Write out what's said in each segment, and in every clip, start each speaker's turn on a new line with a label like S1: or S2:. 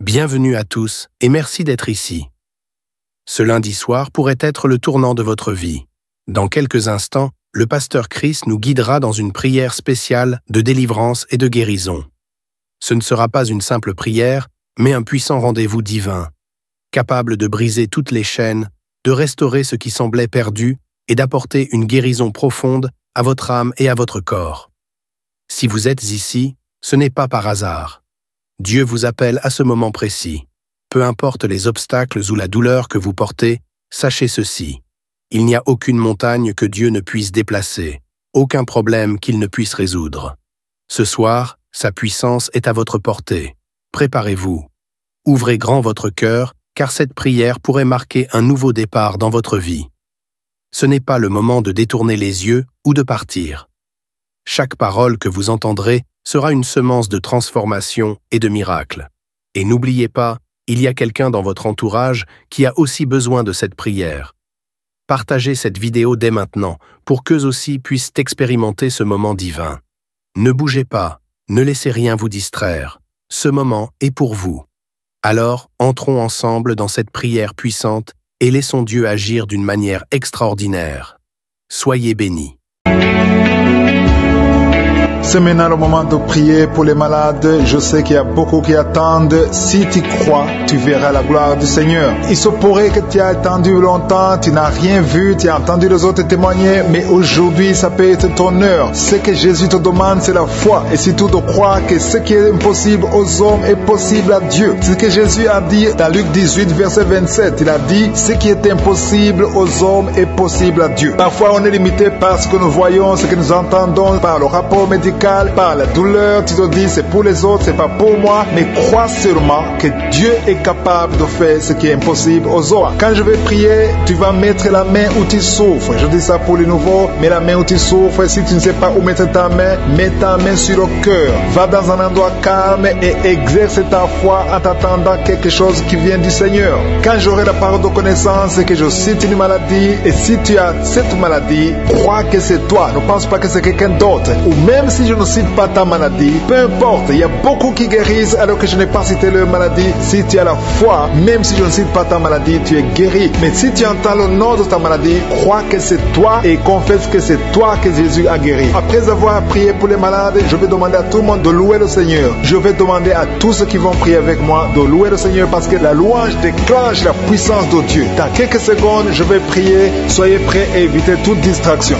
S1: Bienvenue à tous et merci d'être ici. Ce lundi soir pourrait être le tournant de votre vie. Dans quelques instants, le pasteur Chris nous guidera dans une prière spéciale de délivrance et de guérison. Ce ne sera pas une simple prière, mais un puissant rendez-vous divin, capable de briser toutes les chaînes, de restaurer ce qui semblait perdu et d'apporter une guérison profonde à votre âme et à votre corps. Si vous êtes ici, ce n'est pas par hasard. Dieu vous appelle à ce moment précis. Peu importe les obstacles ou la douleur que vous portez, sachez ceci. Il n'y a aucune montagne que Dieu ne puisse déplacer, aucun problème qu'il ne puisse résoudre. Ce soir, sa puissance est à votre portée. Préparez-vous. Ouvrez grand votre cœur, car cette prière pourrait marquer un nouveau départ dans votre vie. Ce n'est pas le moment de détourner les yeux ou de partir. Chaque parole que vous entendrez sera une semence de transformation et de miracle. Et n'oubliez pas, il y a quelqu'un dans votre entourage qui a aussi besoin de cette prière. Partagez cette vidéo dès maintenant pour qu'eux aussi puissent expérimenter ce moment divin. Ne bougez pas, ne laissez rien vous distraire. Ce moment est pour vous. Alors, entrons ensemble dans cette prière puissante et laissons Dieu agir d'une manière extraordinaire. Soyez bénis.
S2: C'est maintenant le moment de prier pour les malades. Je sais qu'il y a beaucoup qui attendent. Si tu crois, tu verras la gloire du Seigneur. Il se pourrait que tu aies attendu longtemps, tu n'as rien vu, tu as entendu les autres témoigner, mais aujourd'hui, ça peut être ton heure. Ce que Jésus te demande, c'est la foi. Et surtout de croire que ce qui est impossible aux hommes est possible à Dieu. C'est ce que Jésus a dit dans Luc 18, verset 27. Il a dit, ce qui est impossible aux hommes est possible à Dieu. Parfois, on est limité par ce que nous voyons, ce que nous entendons, par le rapport médical, par la douleur. Tu te dis, c'est pour les autres, c'est pas pour moi. Mais crois seulement que Dieu est capable de faire ce qui est impossible aux autres. Quand je vais prier, tu vas mettre la main où tu souffres. Je dis ça pour les nouveaux. Mets la main où tu souffres. Si tu ne sais pas où mettre ta main, mets ta main sur le cœur. Va dans un endroit calme et exerce ta foi en t'attendant quelque chose qui vient du Seigneur. Quand j'aurai la parole de connaissance et que je cite une maladie, et si tu as cette maladie, crois que c'est toi. Ne pense pas que c'est quelqu'un d'autre. Ou même si je ne cite pas ta maladie, peu importe, il y a beaucoup qui guérissent alors que je n'ai pas cité leur maladie. Si tu as la foi, même si je ne cite pas ta maladie, tu es guéri. Mais si tu entends le nom de ta maladie, crois que c'est toi et confesse que c'est toi que Jésus a guéri. Après avoir prié pour les malades, je vais demander à tout le monde de louer le Seigneur. Je vais demander à tous ceux qui vont prier avec moi de louer le Seigneur parce que la louange déclenche la puissance de Dieu. Dans quelques secondes, je vais prier. Soyez prêts et évitez toute distraction.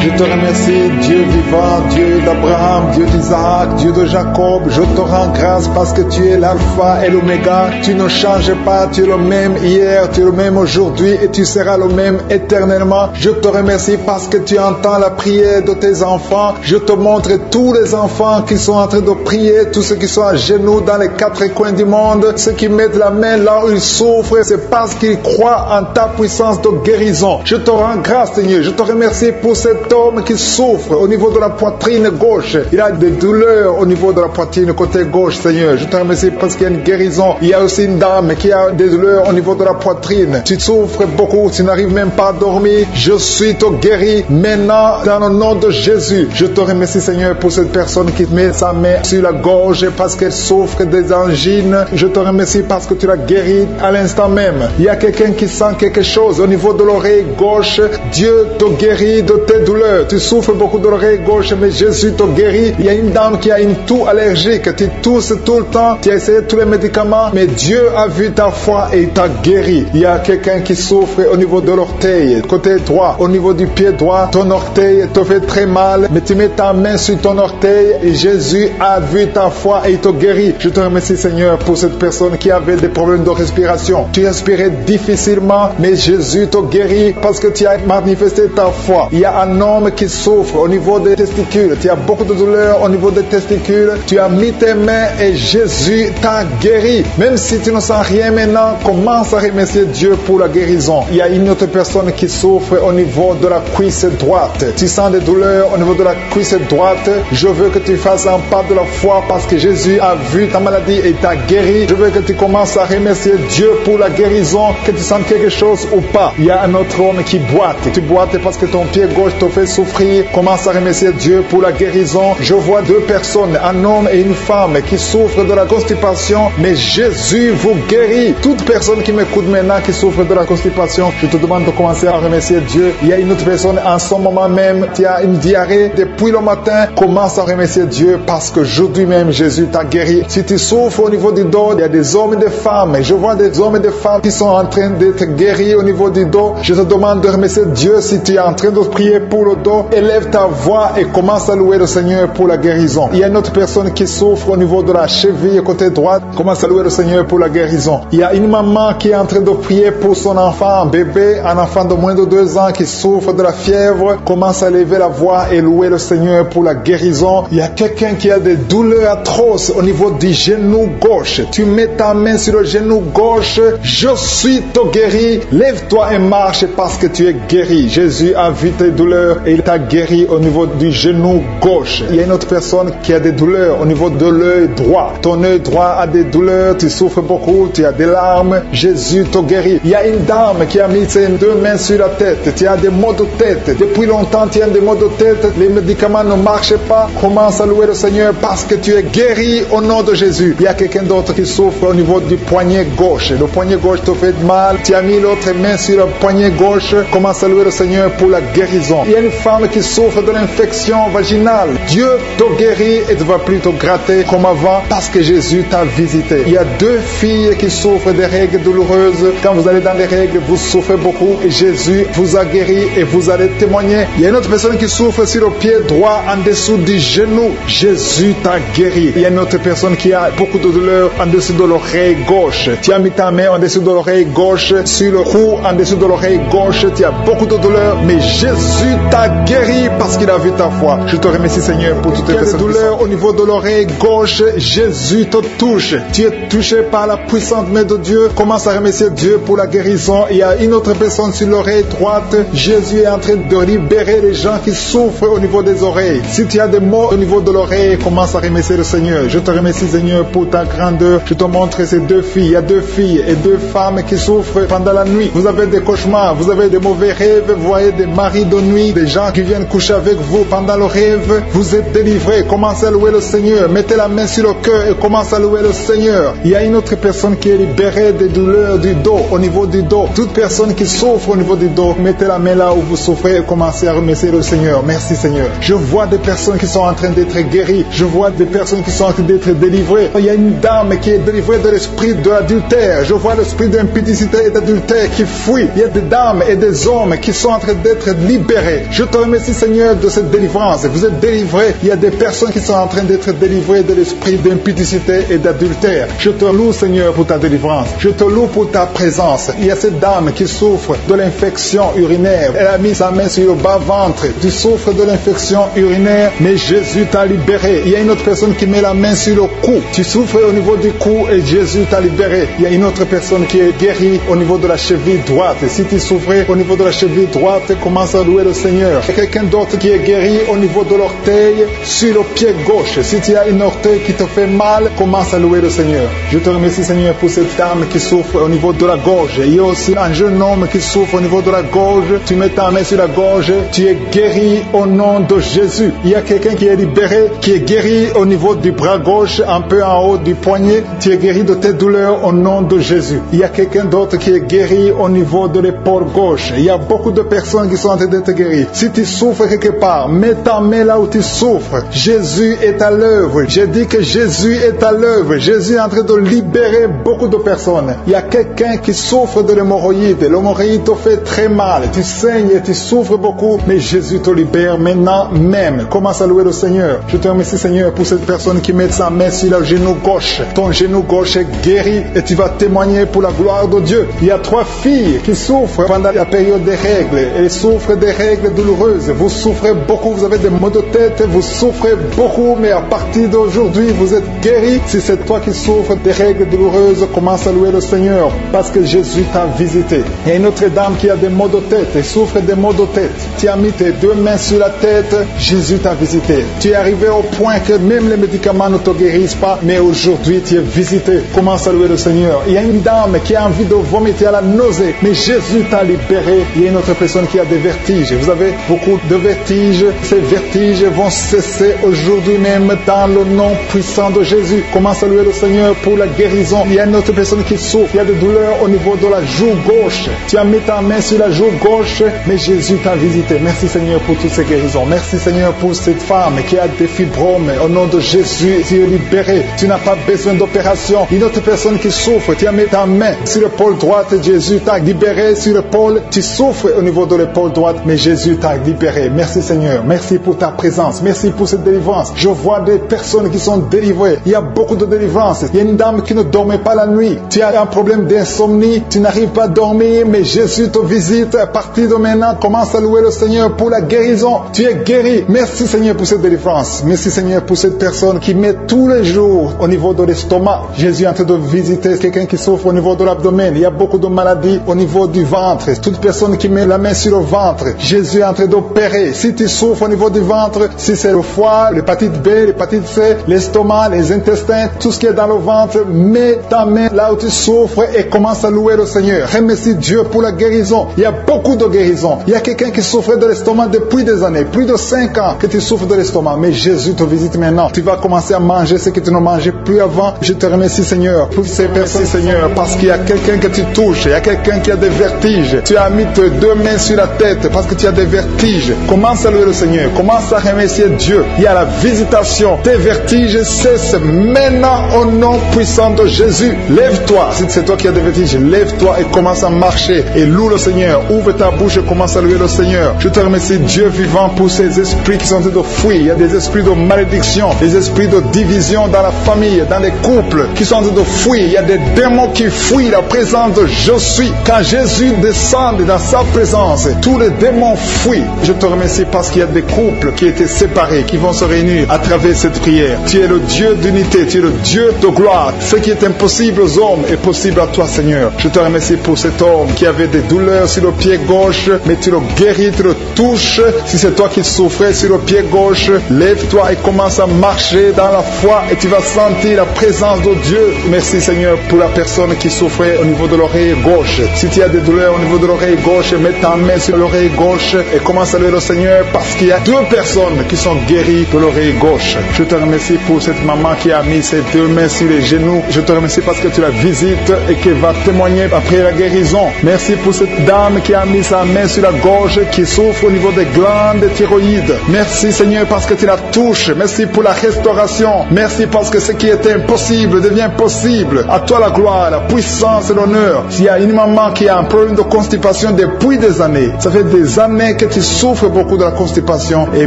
S2: Je te remercie, Dieu vivant, Dieu d'Abraham, Dieu d'Isaac, Dieu de Jacob. Je te rends grâce parce que tu es l'alpha et l'oméga. Tu ne changes pas, tu es le même hier, tu es le même aujourd'hui et tu seras le même éternellement. Je te remercie parce que tu entends la prière de tes enfants. Je te montre tous les enfants qui sont en train de prier, tous ceux qui sont à genoux dans les quatre coins du monde, ceux qui mettent la main là où ils souffrent, c'est parce qu'ils croient en ta puissance de guérison. Je te rends grâce, Seigneur. Je te remercie pour cet homme qui souffre au niveau de la poitrine gauche. Il a des douleurs au niveau de la poitrine côté gauche, Seigneur. Je te remercie parce qu'il y a une guérison. Il y a aussi une dame qui a des douleurs au niveau de la poitrine. Tu souffres beaucoup, tu n'arrives même pas à dormir. Je suis te guéri maintenant dans le nom de Jésus. Je te remercie, Seigneur, pour cette personne qui met sa main sur la gorge parce qu'elle souffre des angines. Je te remercie parce que tu l'as guéri à l'instant même. Il y a quelqu'un qui sent quelque chose au niveau de l'oreille gauche. Dieu te guérit de tes douleurs. Tu souffres beaucoup de l'oreille gauche, mais Jésus te guérit. Il y a une dame qui a une toux allergique. Tu tousses tout le temps. Tu as essayé tous les médicaments, mais Dieu a vu ta foi et il t'a guéri. Il y a quelqu'un qui souffre au niveau de l'orteil, côté droit, au niveau du pied droit. Ton orteil te fait très mal, mais tu mets ta main sur ton orteil et Jésus a vu ta foi et il te guérit. Je te remercie, Seigneur, pour cette personne qui avait des problèmes de respiration. Tu respirais difficilement, mais Jésus te guérit parce que tu as manifesté ta foi. Il y a un homme qui souffre au niveau des testicules. Tu as beaucoup de douleurs au niveau des testicules. Tu as mis tes mains et Jésus t'a guéri. Même si tu ne sens rien maintenant, commence à remercier Dieu pour la guérison. Il y a une autre personne qui souffre au niveau de la cuisse droite. Tu sens des douleurs au niveau de la cuisse droite. Je veux que tu fasses un pas de la foi parce que Jésus a vu ta maladie et t'a guéri. Je veux que tu commences à remercier Dieu pour la guérison, que tu sens quelque chose ou pas. Il y a un autre homme qui boite. Tu boites parce que ton pied gauche te fait fait souffrir. Commence à remercier Dieu pour la guérison. Je vois deux personnes, un homme et une femme qui souffrent de la constipation, mais Jésus vous guérit. Toute personne qui m'écoute maintenant qui souffre de la constipation, je te demande de commencer à remercier Dieu. Il y a une autre personne en ce moment même qui a une diarrhée depuis le matin. Commence à remercier Dieu parce qu'aujourd'hui même Jésus t'a guéri. Si tu souffres au niveau du dos, il y a des hommes et des femmes. Je vois des hommes et des femmes qui sont en train d'être guéris au niveau du dos. Je te demande de remercier Dieu. Si tu es en train de prier pour le dos, élève ta voix et commence à louer le Seigneur pour la guérison. Il y a une autre personne qui souffre au niveau de la cheville côté droite. Commence à louer le Seigneur pour la guérison. Il y a une maman qui est en train de prier pour son enfant, un bébé, un enfant de moins de 2 ans qui souffre de la fièvre. Commence à lever la voix et louer le Seigneur pour la guérison. Il y a quelqu'un qui a des douleurs atroces au niveau du genou gauche. Tu mets ta main sur le genou gauche. Je suis ton guéri. Lève-toi et marche parce que tu es guéri. Jésus a vu tes douleurs et il t'a guéri au niveau du genou gauche. Il y a une autre personne qui a des douleurs au niveau de l'œil droit. Ton œil droit a des douleurs, tu souffres beaucoup, tu as des larmes. Jésus te guérit. Il y a une dame qui a mis ses 2 mains sur la tête. Tu as des maux de tête. Depuis longtemps, tu as des maux de tête. Les médicaments ne marchent pas. Commence à louer le Seigneur parce que tu es guéri au nom de Jésus. Il y a quelqu'un d'autre qui souffre au niveau du poignet gauche. Le poignet gauche te fait mal. Tu as mis l'autre main sur le poignet gauche. Commence à louer le Seigneur pour la guérison. Il y a une femme qui souffre de l'infection vaginale. Dieu te guérit et ne va plus te gratter comme avant parce que Jésus t'a visité. Il y a 2 filles qui souffrent des règles douloureuses. Quand vous allez dans les règles, vous souffrez beaucoup et Jésus vous a guéri et vous allez témoigner. Il y a une autre personne qui souffre sur le pied droit en dessous du genou. Jésus t'a guéri. Il y a une autre personne qui a beaucoup de douleur en dessous de l'oreille gauche. Tu as mis ta main en dessous de l'oreille gauche, sur le cou, en dessous de l'oreille gauche. Tu as beaucoup de douleur, mais Jésus t'a guéri parce qu'il a vu ta foi. Je te remercie Seigneur pour toutes les personnes qui douleur au niveau de l'oreille gauche. Jésus te touche. Tu es touché par la puissante main de Dieu. Commence à remercier Dieu pour la guérison. Il y a une autre personne sur l'oreille droite. Jésus est en train de libérer les gens qui souffrent au niveau des oreilles. Si tu as des maux au niveau de l'oreille, commence à remercier le Seigneur. Je te remercie Seigneur pour ta grandeur. Je te montre ces 2 filles. Il y a 2 filles et 2 femmes qui souffrent pendant la nuit. Vous avez des cauchemars, vous avez des mauvais rêves, vous voyez des maris de nuit, des gens qui viennent coucher avec vous pendant le rêve. Vous êtes délivrés. Commencez à louer le Seigneur. Mettez la main sur le cœur et commencez à louer le Seigneur. Il y a une autre personne qui est libérée des douleurs du dos, au niveau du dos. Toute personne qui souffre au niveau du dos, mettez la main là où vous souffrez et commencez à remercier le Seigneur. Merci Seigneur. Je vois des personnes qui sont en train d'être guéries. Je vois des personnes qui sont en train d'être délivrées. Il y a une dame qui est délivrée de l'esprit de l'adultère. Je vois l'esprit d'impudicité et d'adultère qui fuit. Il y a des dames et des hommes qui sont en train d'être libérés. Je te remercie Seigneur de cette délivrance. Vous êtes délivrés. Il y a des personnes qui sont en train d'être délivrées de l'esprit d'impudicité et d'adultère. Je te loue Seigneur pour ta délivrance. Je te loue pour ta présence. Il y a cette dame qui souffre de l'infection urinaire. Elle a mis sa main sur le bas-ventre. Tu souffres de l'infection urinaire, mais Jésus t'a libéré. Il y a une autre personne qui met la main sur le cou. Tu souffres au niveau du cou et Jésus t'a libéré. Il y a une autre personne qui est guérie au niveau de la cheville droite. Si tu souffrais au niveau de la cheville droite, commence à louer le Seigneur. Il y a quelqu'un d'autre qui est guéri au niveau de l'orteil sur le pied gauche. Si tu as une orteil qui te fait mal, commence à louer le Seigneur. Je te remercie Seigneur pour cette dame qui souffre au niveau de la gorge. Il y a aussi un jeune homme qui souffre au niveau de la gorge. Tu mets ta main sur la gorge, tu es guéri au nom de Jésus. Il y a quelqu'un qui est libéré, qui est guéri au niveau du bras gauche, un peu en haut du poignet. Tu es guéri de tes douleurs au nom de Jésus. Il y a quelqu'un d'autre qui est guéri au niveau de l'épaule gauche. Il y a beaucoup de personnes qui sont en train d'être guéries. Si tu souffres quelque part, mets ta main là où tu souffres. Jésus est à l'œuvre. J'ai dit que Jésus est à l'œuvre. Jésus est en train de libérer beaucoup de personnes. Il y a quelqu'un qui souffre de l'hémorroïde. L'hémorroïde te fait très mal. Tu saignes et tu souffres beaucoup, mais Jésus te libère maintenant même. Commence à louer le Seigneur. Je te remercie Seigneur pour cette personne qui met sa main sur le genou gauche. Ton genou gauche est guéri et tu vas témoigner pour la gloire de Dieu. Il y a 3 filles qui souffrent pendant la période des règles. Elles souffrent des règles douloureuses. Vous souffrez beaucoup, vous avez des maux de tête, vous souffrez beaucoup, mais à partir d'aujourd'hui, vous êtes guéris. Si c'est toi qui souffres des règles douloureuses, commence à louer le Seigneur parce que Jésus t'a visité. Il y a une autre dame qui a des maux de tête, elle souffre des maux de tête. Tu as mis tes 2 mains sur la tête, Jésus t'a visité. Tu es arrivé au point que même les médicaments ne te guérissent pas, mais aujourd'hui tu es visité. Commence à louer le Seigneur. Il y a une dame qui a envie de vomir à la nausée, mais Jésus t'a libéré. Il y a une autre personne qui a des vertiges. Vous avez beaucoup de vertiges. Ces vertiges vont cesser aujourd'hui même dans le nom puissant de Jésus. Commence à louer le Seigneur pour la guérison. Il y a une autre personne qui souffre. Il y a des douleurs au niveau de la joue gauche. Tu as mis ta main sur la joue gauche, mais Jésus t'a visité. Merci Seigneur pour toutes ces guérisons. Merci Seigneur pour cette femme qui a des fibromes. Au nom de Jésus, tu es libéré. Tu n'as pas besoin d'opération. Une autre personne qui souffre, tu as mis ta main sur l'épaule droite. Jésus t'a libéré sur l'épaule. Tu souffres au niveau de l'épaule droite, mais Jésus t'a libéré. Merci Seigneur. Merci pour ta présence. Merci pour cette délivrance. Je vois des personnes qui sont délivrées. Il y a beaucoup de délivrance. Il y a une dame qui ne dormait pas la nuit. Tu as un problème d'insomnie. Tu n'arrives pas à dormir, mais Jésus te visite. À partir de maintenant, commence à louer le Seigneur pour la guérison. Tu es guéri. Merci Seigneur pour cette délivrance. Merci Seigneur pour cette personne qui met tous les jours au niveau de l'estomac. Jésus est en train de visiter quelqu'un qui souffre au niveau de l'abdomen. Il y a beaucoup de maladies au niveau du ventre. Toute personne qui met la main sur le ventre, Jésus est en train d'opérer. Si tu souffres au niveau du ventre, si c'est le foie, l'hépatite B, l'hépatite C, l'estomac, les intestins, tout ce qui est dans le ventre, mets ta main là où tu souffres et commence à louer le Seigneur. Remercie Dieu pour la guérison. Il y a beaucoup de guérisons. Il y a quelqu'un qui souffrait de l'estomac depuis des années, plus de 5 ans que tu souffres de l'estomac, mais Jésus te visite maintenant. Tu vas commencer à manger ce que tu ne mangeais plus avant. Je te remercie Seigneur pour ces personnes Seigneur, parce qu'il y a quelqu'un que tu touches, il y a quelqu'un qui a des vertiges. Tu as mis tes 2 mains sur la tête parce que tu as des vertiges. Commence à louer le Seigneur, commence à remercier Dieu. Il y a la visitation. Tes vertiges cessent maintenant au nom puissant de Jésus. Lève-toi. Si c'est toi qui as des vertiges, lève-toi et commence à marcher et loue le Seigneur. Ouvre ta bouche et commence à louer le Seigneur. Je te remercie Dieu vivant pour ces esprits qui sont en train de fuir. Il y a des esprits de malédiction, des esprits de division dans la famille, dans les couples qui sont en train de fuir. Il y a des démons qui fuient la présence de Je suis. Quand Jésus descend dans sa présence, tous les démons fuient. Je te remercie parce qu'il y a des couples qui étaient séparés, qui vont se réunir à travers cette prière. Tu es le Dieu d'unité, tu es le Dieu de gloire. Ce qui est impossible aux hommes est possible à toi, Seigneur. Je te remercie pour cet homme qui avait des douleurs sur le pied gauche, mais tu le guéris, tu le touches. Si c'est toi qui souffrais sur le pied gauche, lève-toi et commence à marcher dans la foi et tu vas sentir la présence de Dieu. Merci, Seigneur, pour la personne qui souffrait au niveau de l'oreille gauche. Si tu as des douleurs au niveau de l'oreille gauche, mets ta main sur l'oreille gauche et commence à louer le Seigneur parce qu'il y a 2 personnes qui sont guéries de l'oreille gauche. Je te remercie pour cette maman qui a mis ses 2 mains sur les genoux. Je te remercie parce que tu la visites et qu'elle va témoigner après la guérison. Merci pour cette dame qui a mis sa main sur la gorge, qui souffre au niveau des glandes thyroïdes. Merci Seigneur parce que tu la touches. Merci pour la restauration. Merci parce que ce qui était impossible devient possible. À toi la gloire, la puissance et l'honneur. S'il y a une maman qui a un problème de constipation depuis des années, ça fait des années que tu souffres beaucoup de la constipation et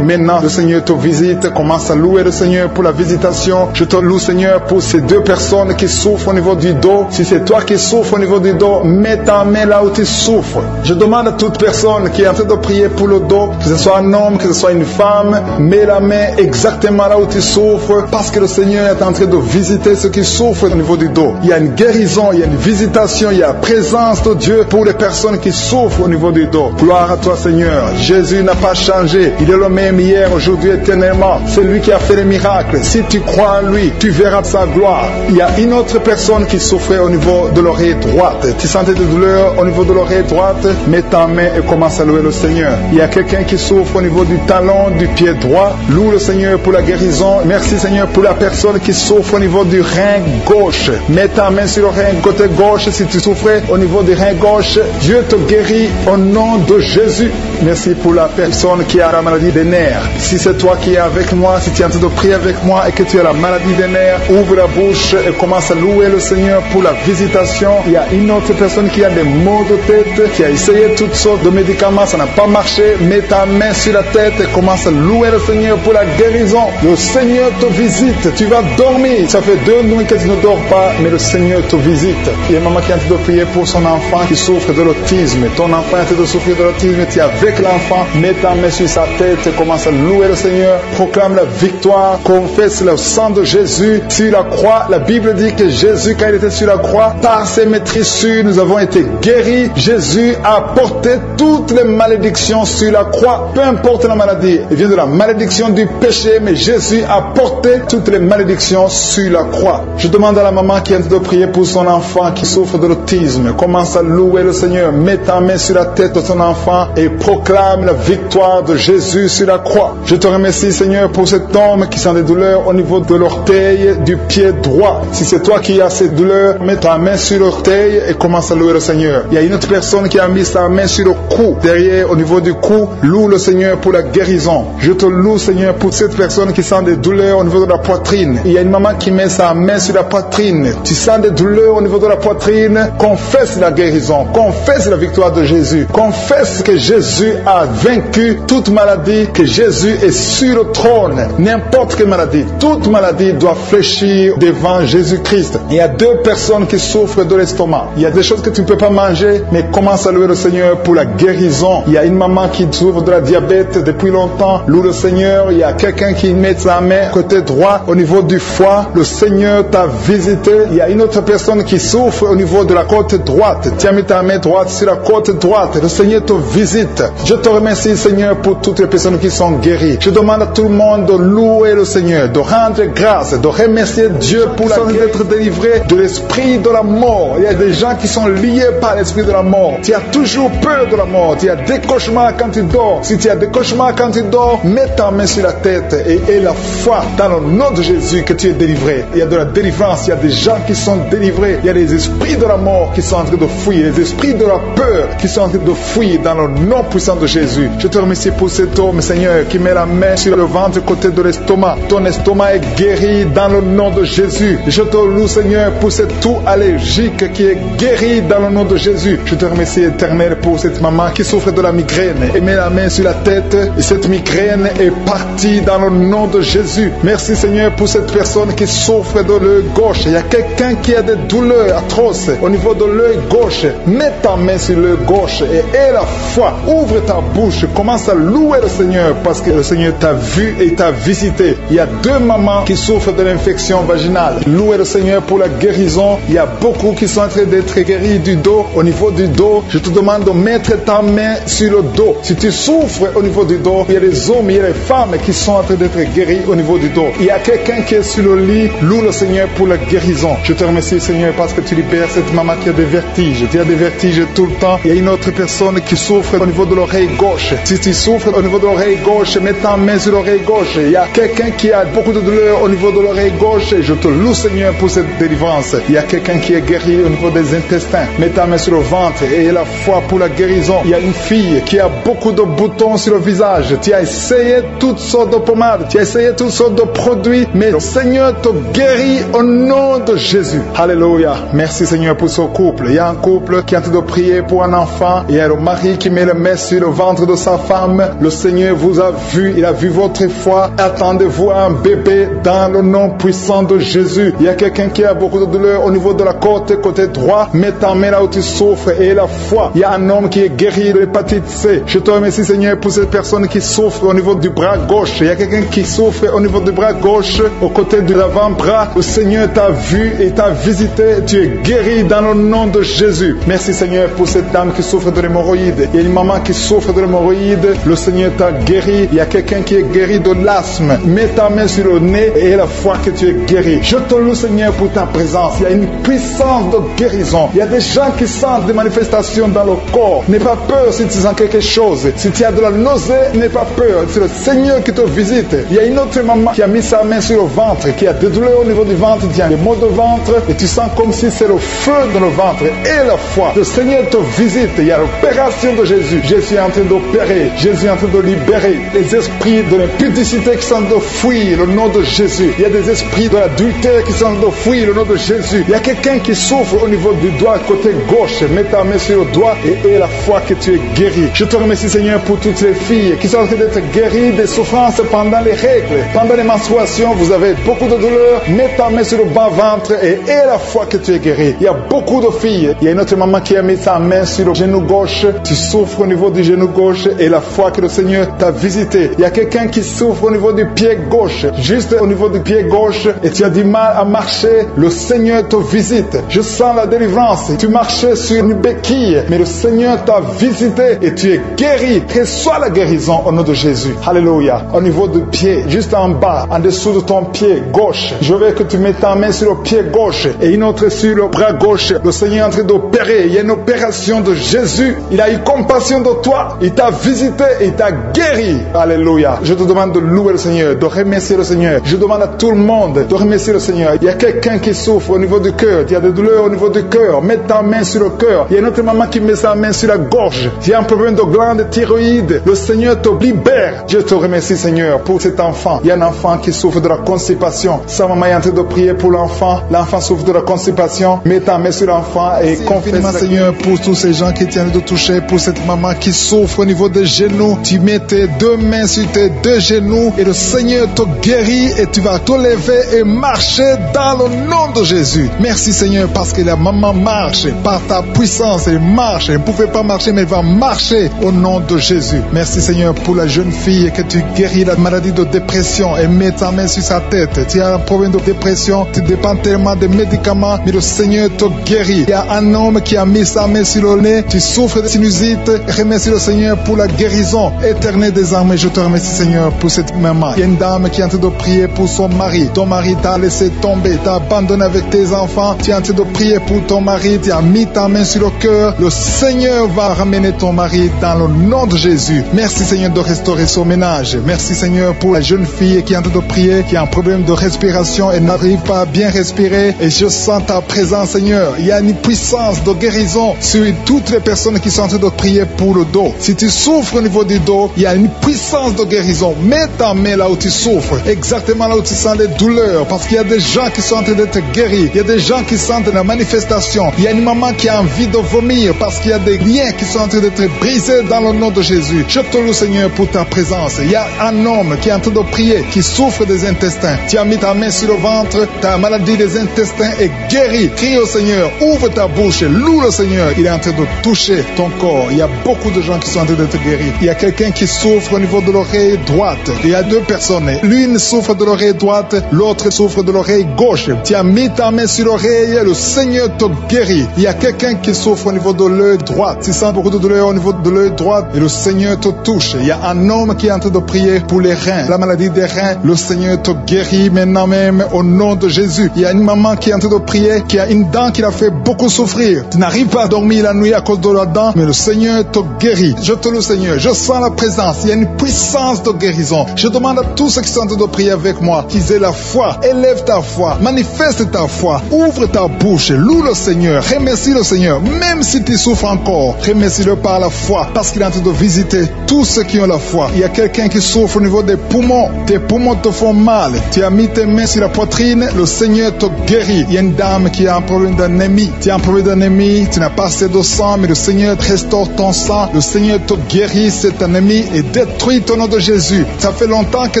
S2: maintenant le Seigneur te visite. Commence à louer le Seigneur pour la visitation. Je te loue Seigneur pour ces 2 personnes qui souffrent au niveau du dos. Si c'est toi qui souffres au niveau du dos, mets ta main là où tu souffres. Je demande à toute personne qui est en train de prier pour le dos, que ce soit un homme, que ce soit une femme, mets la main exactement là où tu souffres parce que le Seigneur est en train de visiter ceux qui souffrent au niveau du dos. Il y a une guérison, il y a une visitation, il y a la présence de Dieu pour les personnes qui souffrent au niveau du dos. Gloire à toi Seigneur. Jésus n'a pas changé. Il est le même hier, aujourd'hui, éternellement. C'est lui qui a fait les miracles. Si tu crois en lui, tu verras sa gloire. Il y a une autre personne qui souffrait au niveau de l'oreille droite. Tu sentais des douleurs au niveau de l'oreille droite, mets ta main et commence à louer le Seigneur. Il y a quelqu'un qui souffre au niveau du talon du pied droit. Loue le Seigneur pour la guérison. Merci Seigneur pour la personne qui souffre au niveau du rein gauche. Mets ta main sur le rein côté gauche si tu souffrais au niveau du rein gauche. Dieu te guérit au nom de Jésus. Merci pour la personne qui a la maladie des nerfs. Si c'est toi qui es avec moi, si tu es en train de prier avec moi et que tu as la maladie des nerfs, ouvre la bouche et commence à louer le Seigneur pour la visitation. Il y a une autre personne qui a des maux de tête, qui a essayé toutes sortes de médicaments, ça n'a pas marché. Mets ta main sur la tête et commence à louer le Seigneur pour la guérison. Le Seigneur te visite, tu vas dormir. Ça fait 2 nuits que tu ne dors pas, mais le Seigneur te visite. Il y a une maman qui est en train de prier pour son enfant qui souffre de l'autisme. Ton enfant est en train de souffrir de l'autisme, tu es avec l'enfant, mets ta main sur sa tête et commence à louer le Seigneur. Proclame la victoire, confesse le sang de Jésus sur la croix. La Bible dit que Jésus, quand il était sur la croix, par ses maîtrissures, nous avons été guéris. Jésus a porté toutes les malédictions sur la croix. Peu importe la maladie, elle vient de la malédiction du péché, mais Jésus a porté toutes les malédictions sur la croix. Je demande à la maman qui est en train de prier pour son enfant qui souffre de l'autisme. Commence à louer le Seigneur. Mets ta main sur la tête de ton enfant et proclame proclame la victoire de Jésus sur la croix. Je te remercie, Seigneur, pour cet homme qui sent des douleurs au niveau de l'orteil du pied droit. Si c'est toi qui as ces douleurs, mets ta main sur l'orteil et commence à louer le Seigneur. Il y a une autre personne qui a mis sa main sur le cou, derrière, au niveau du cou. Loue le Seigneur pour la guérison. Je te loue, Seigneur, pour cette personne qui sent des douleurs au niveau de la poitrine. Il y a une maman qui met sa main sur la poitrine. Tu sens des douleurs au niveau de la poitrine. Confesse la guérison. Confesse la victoire de Jésus. Confesse que Jésus a vaincu toute maladie, que Jésus est sur le trône. N'importe quelle maladie, toute maladie doit fléchir devant Jésus-Christ. Il y a deux personnes qui souffrent de l'estomac. Il y a des choses que tu ne peux pas manger, mais commence à louer le Seigneur pour la guérison. Il y a une maman qui souffre de la diabète depuis longtemps. Loue le Seigneur. Il y a quelqu'un qui met sa main côté droit au niveau du foie. Le Seigneur t'a visité. Il y a une autre personne qui souffre au niveau de la côte droite. Tu as mis ta main droite sur la côte droite. Le Seigneur te visite. Je te remercie, Seigneur, pour toutes les personnes qui sont guéries. Je demande à tout le monde de louer le Seigneur, de rendre grâce, de remercier Dieu pour la grâce d'être délivré de l'esprit de la mort. Il y a des gens qui sont liés par l'esprit de la mort. Tu as toujours peur de la mort. Tu as des cauchemars quand tu dors. Si tu as des cauchemars quand tu dors, mets ta main sur la tête et aie la foi dans le nom de Jésus que tu es délivré. Il y a de la délivrance. Il y a des gens qui sont délivrés. Il y a des esprits de la mort qui sont en train de fuir. Les esprits de la peur qui sont en train de fuir dans le nom puissant de Jésus. Je te remercie pour cet homme, Seigneur, qui met la main sur le ventre côté de l'estomac. Ton estomac est guéri dans le nom de Jésus. Je te loue, Seigneur, pour cette toux allergique qui est guéri dans le nom de Jésus. Je te remercie, Éternel, pour cette maman qui souffre de la migraine et met la main sur la tête et cette migraine est partie dans le nom de Jésus. Merci, Seigneur, pour cette personne qui souffre de l'œil gauche. Il y a quelqu'un qui a des douleurs atroces au niveau de l'œil gauche. Mets ta main sur l'œil gauche et aie la foi. Ouvre ta bouche. Commence à louer le Seigneur parce que le Seigneur t'a vu et t'a visité. Il y a deux mamans qui souffrent de l'infection vaginale. Louez le Seigneur pour la guérison. Il y a beaucoup qui sont en train d'être guéris du dos. Au niveau du dos, je te demande de mettre ta main sur le dos. Si tu souffres au niveau du dos, il y a des hommes, il y a des femmes qui sont en train d'être guéris au niveau du dos. Il y a quelqu'un qui est sur le lit. Loue le Seigneur pour la guérison. Je te remercie, Seigneur, parce que tu libères cette maman qui a des vertiges. Tu as des vertiges tout le temps. Il y a une autre personne qui souffre au niveau de l'oreille gauche. Si tu souffres au niveau de l'oreille gauche, mets ta main sur l'oreille gauche. Il y a quelqu'un qui a beaucoup de douleur au niveau de l'oreille gauche. Je te loue, Seigneur, pour cette délivrance. Il y a quelqu'un qui est guéri au niveau des intestins. Mets ta main sur le ventre et la foi pour la guérison. Il y a une fille qui a beaucoup de boutons sur le visage. Tu as essayé toutes sortes de pommades. Tu as essayé toutes sortes de produits. Mais le Seigneur te guérit au nom de Jésus. Alléluia. Merci, Seigneur, pour ce couple. Il y a un couple qui est en train de prier pour un enfant. Il y a le mari qui met le main sur le ventre de sa femme. Le Seigneur vous a vu. Il a vu votre foi. Attendez-vous à un bébé dans le nom puissant de Jésus. Il y a quelqu'un qui a beaucoup de douleur au niveau de la côté droit. Mets ta main là où tu souffres et la foi. Il y a un homme qui est guéri de l'hépatite C. Je te remercie, Seigneur, pour cette personne qui souffre au niveau du bras gauche. Il y a quelqu'un qui souffre au niveau du bras gauche, au côté de l'avant-bras. Le Seigneur t'a vu et t'a visité. Tu es guéri dans le nom de Jésus. Merci, Seigneur, pour cette dame qui souffre de l'hémorroïde. Il y a une maman qui souffre de l'hémorroïde. Le Seigneur t'a guéri. Il y a quelqu'un qui est guéri de l'asthme. Mets ta main sur le nez et la foi que tu es guéri. Je te loue, Seigneur, pour ta présence. Il y a une puissance de guérison. Il y a des gens qui sentent des manifestations dans le corps. N'aie pas peur si tu sens quelque chose. Si tu as de la nausée, n'aie pas peur. C'est le Seigneur qui te visite. Il y a une autre maman qui a mis sa main sur le ventre, qui a des douleurs au niveau du ventre, qui a des maux de ventre, et tu sens comme si c'est le feu dans le ventre. Et la foi. Le Seigneur te visite. Il y a l'opération de Jésus. Jésus est en train d'opérer. Jésus est en train de libérer les esprits de l'impudicité qui sont de fuir le nom de Jésus. Il y a des esprits de l'adultère qui sont de fuir le nom de Jésus. Il y a quelqu'un qui souffre au niveau du doigt côté gauche. Mets ta main sur le doigt et aie la foi que tu es guéri. Je te remercie, Seigneur, pour toutes les filles qui sont en train d'être guéries des souffrances pendant les règles. Pendant les menstruations, vous avez beaucoup de douleurs. Mets ta main sur le bas-ventre et aie la foi que tu es guéri. Il y a beaucoup de filles. Il y a une autre maman qui a mis sa main sur le genou gauche. Tu souffres au niveau du genou gauche et la foi que le Seigneur t'a visité. Il y a quelqu'un qui souffre au niveau du pied gauche. Juste au niveau du pied gauche et tu as du mal à marcher. Le Seigneur te visite. Je sens la délivrance. Tu marchais sur une béquille, mais le Seigneur t'a visité et tu es guéri. Reçois la guérison au nom de Jésus. Alléluia. Au niveau du pied, juste en bas, en dessous de ton pied gauche, je veux que tu mettes ta main sur le pied gauche et une autre sur le bras gauche. Le Seigneur est en train d'opérer. Il y a une opération de Jésus. Il a eu compassion de toi foi. Il t'a visité, il t'a guéri. Alléluia. Je te demande de louer le Seigneur, de remercier le Seigneur. Je demande à tout le monde de remercier le Seigneur. Il y a quelqu'un qui souffre au niveau du cœur. Il y a des douleurs au niveau du cœur. Mets ta main sur le cœur. Il y a une autre maman qui met sa main sur la gorge. Il y a un problème de glande thyroïde. Le Seigneur te libère. Je te remercie, Seigneur, pour cet enfant. Il y a un enfant qui souffre de la constipation. Sa maman est en train de prier pour l'enfant. L'enfant souffre de la constipation. Mets ta main sur l'enfant et confesse, Seigneur, pour tous ces gens qui tiennent de toucher, pour cette maman qui souffre au niveau des genoux. Tu mets tes deux mains sur tes deux genoux et le Seigneur te guérit et tu vas te lever et marcher dans le nom de Jésus. Merci, Seigneur, parce que la maman marche par ta puissance. Elle marche. Elle ne pouvait pas marcher, mais elle va marcher au nom de Jésus. Merci, Seigneur, pour la jeune fille que tu guéris la maladie de dépression et mets ta main sur sa tête. Tu as un problème de dépression, tu dépends tellement des médicaments, mais le Seigneur te guérit. Il y a un homme qui a mis sa main sur le nez, tu souffres de sinusite. Remercie le Seigneur pour la guérison éternelle des âmes. Et je te remercie, Seigneur, pour cette maman. Il y a une dame qui est en train de prier pour son mari. Ton mari t'a laissé tomber, t'a abandonné avec tes enfants. Tu es en train de prier pour ton mari, tu as mis ta main sur le cœur. Le Seigneur va ramener ton mari dans le nom de Jésus. Merci, Seigneur, de restaurer son ménage. Merci, Seigneur, pour la jeune fille qui est en train de prier, qui a un problème de respiration et n'arrive pas à bien respirer. Et je sens ta présence, Seigneur. Il y a une puissance de guérison sur toutes les personnes qui sont en train de prier pour le dos. Si tu souffres au niveau du dos, il y a une puissance de guérison. Mets ta main là où tu souffres, exactement là où tu sens les douleurs, parce qu'il y a des gens qui sont en train d'être guéris. Il y a des gens qui sentent la manifestation. Il y a une maman qui a envie de vomir parce qu'il y a des liens qui sont en train d'être brisés dans le nom de Jésus. Je te loue, Seigneur, pour ta présence. Il y a un homme qui est en train de prier, qui souffre des intestins. Tu as mis ta main sur le ventre, ta maladie des intestins est guérie. Crie au Seigneur, ouvre ta bouche, loue le Seigneur. Il est en train de toucher ton corps. Il y a beaucoup de gens qui sont en train d'être guéris. Il y a quelqu'un qui souffre au niveau de l'oreille droite. Il y a deux personnes. L'une souffre de l'oreille droite, l'autre souffre de l'oreille gauche. Tu as mis ta main sur l'oreille, le Seigneur te guérit. Il y a quelqu'un qui souffre au niveau de l'œil droit. Tu sens beaucoup de douleur au niveau de l'œil droit et le Seigneur te touche. Il y a un homme qui est en train de prier pour les reins, la maladie des reins. Le Seigneur te guérit maintenant même au nom de Jésus. Il y a une maman qui est en train de prier, qui a une dent qui l'a fait beaucoup souffrir. Tu n'arrives pas à dormir la nuit à cause de la dent, mais le Seigneur te guérit. Je te loue, Seigneur. Je sens la présence. Il y a une puissance de guérison. Je demande à tous ceux qui sont en train de prier avec moi qu'ils aient la foi. Élève ta foi. Manifeste ta foi. Ouvre ta bouche. Loue le Seigneur. Remercie le Seigneur. Même si tu souffres encore, remercie-le par la foi, parce qu'il est en train de visiter tous ceux qui ont la foi. Il y a quelqu'un qui souffre au niveau des poumons. Tes poumons te font mal. Tu as mis tes mains sur la poitrine. Le Seigneur te guérit. Il y a une dame qui a un problème d'anémie. Tu as un problème d'anémie. Tu n'as pas assez de sang, mais le Seigneur restaure ton sang. Le Seigneur te guérit cette anémie et détruit au nom de Jésus. Ça fait longtemps que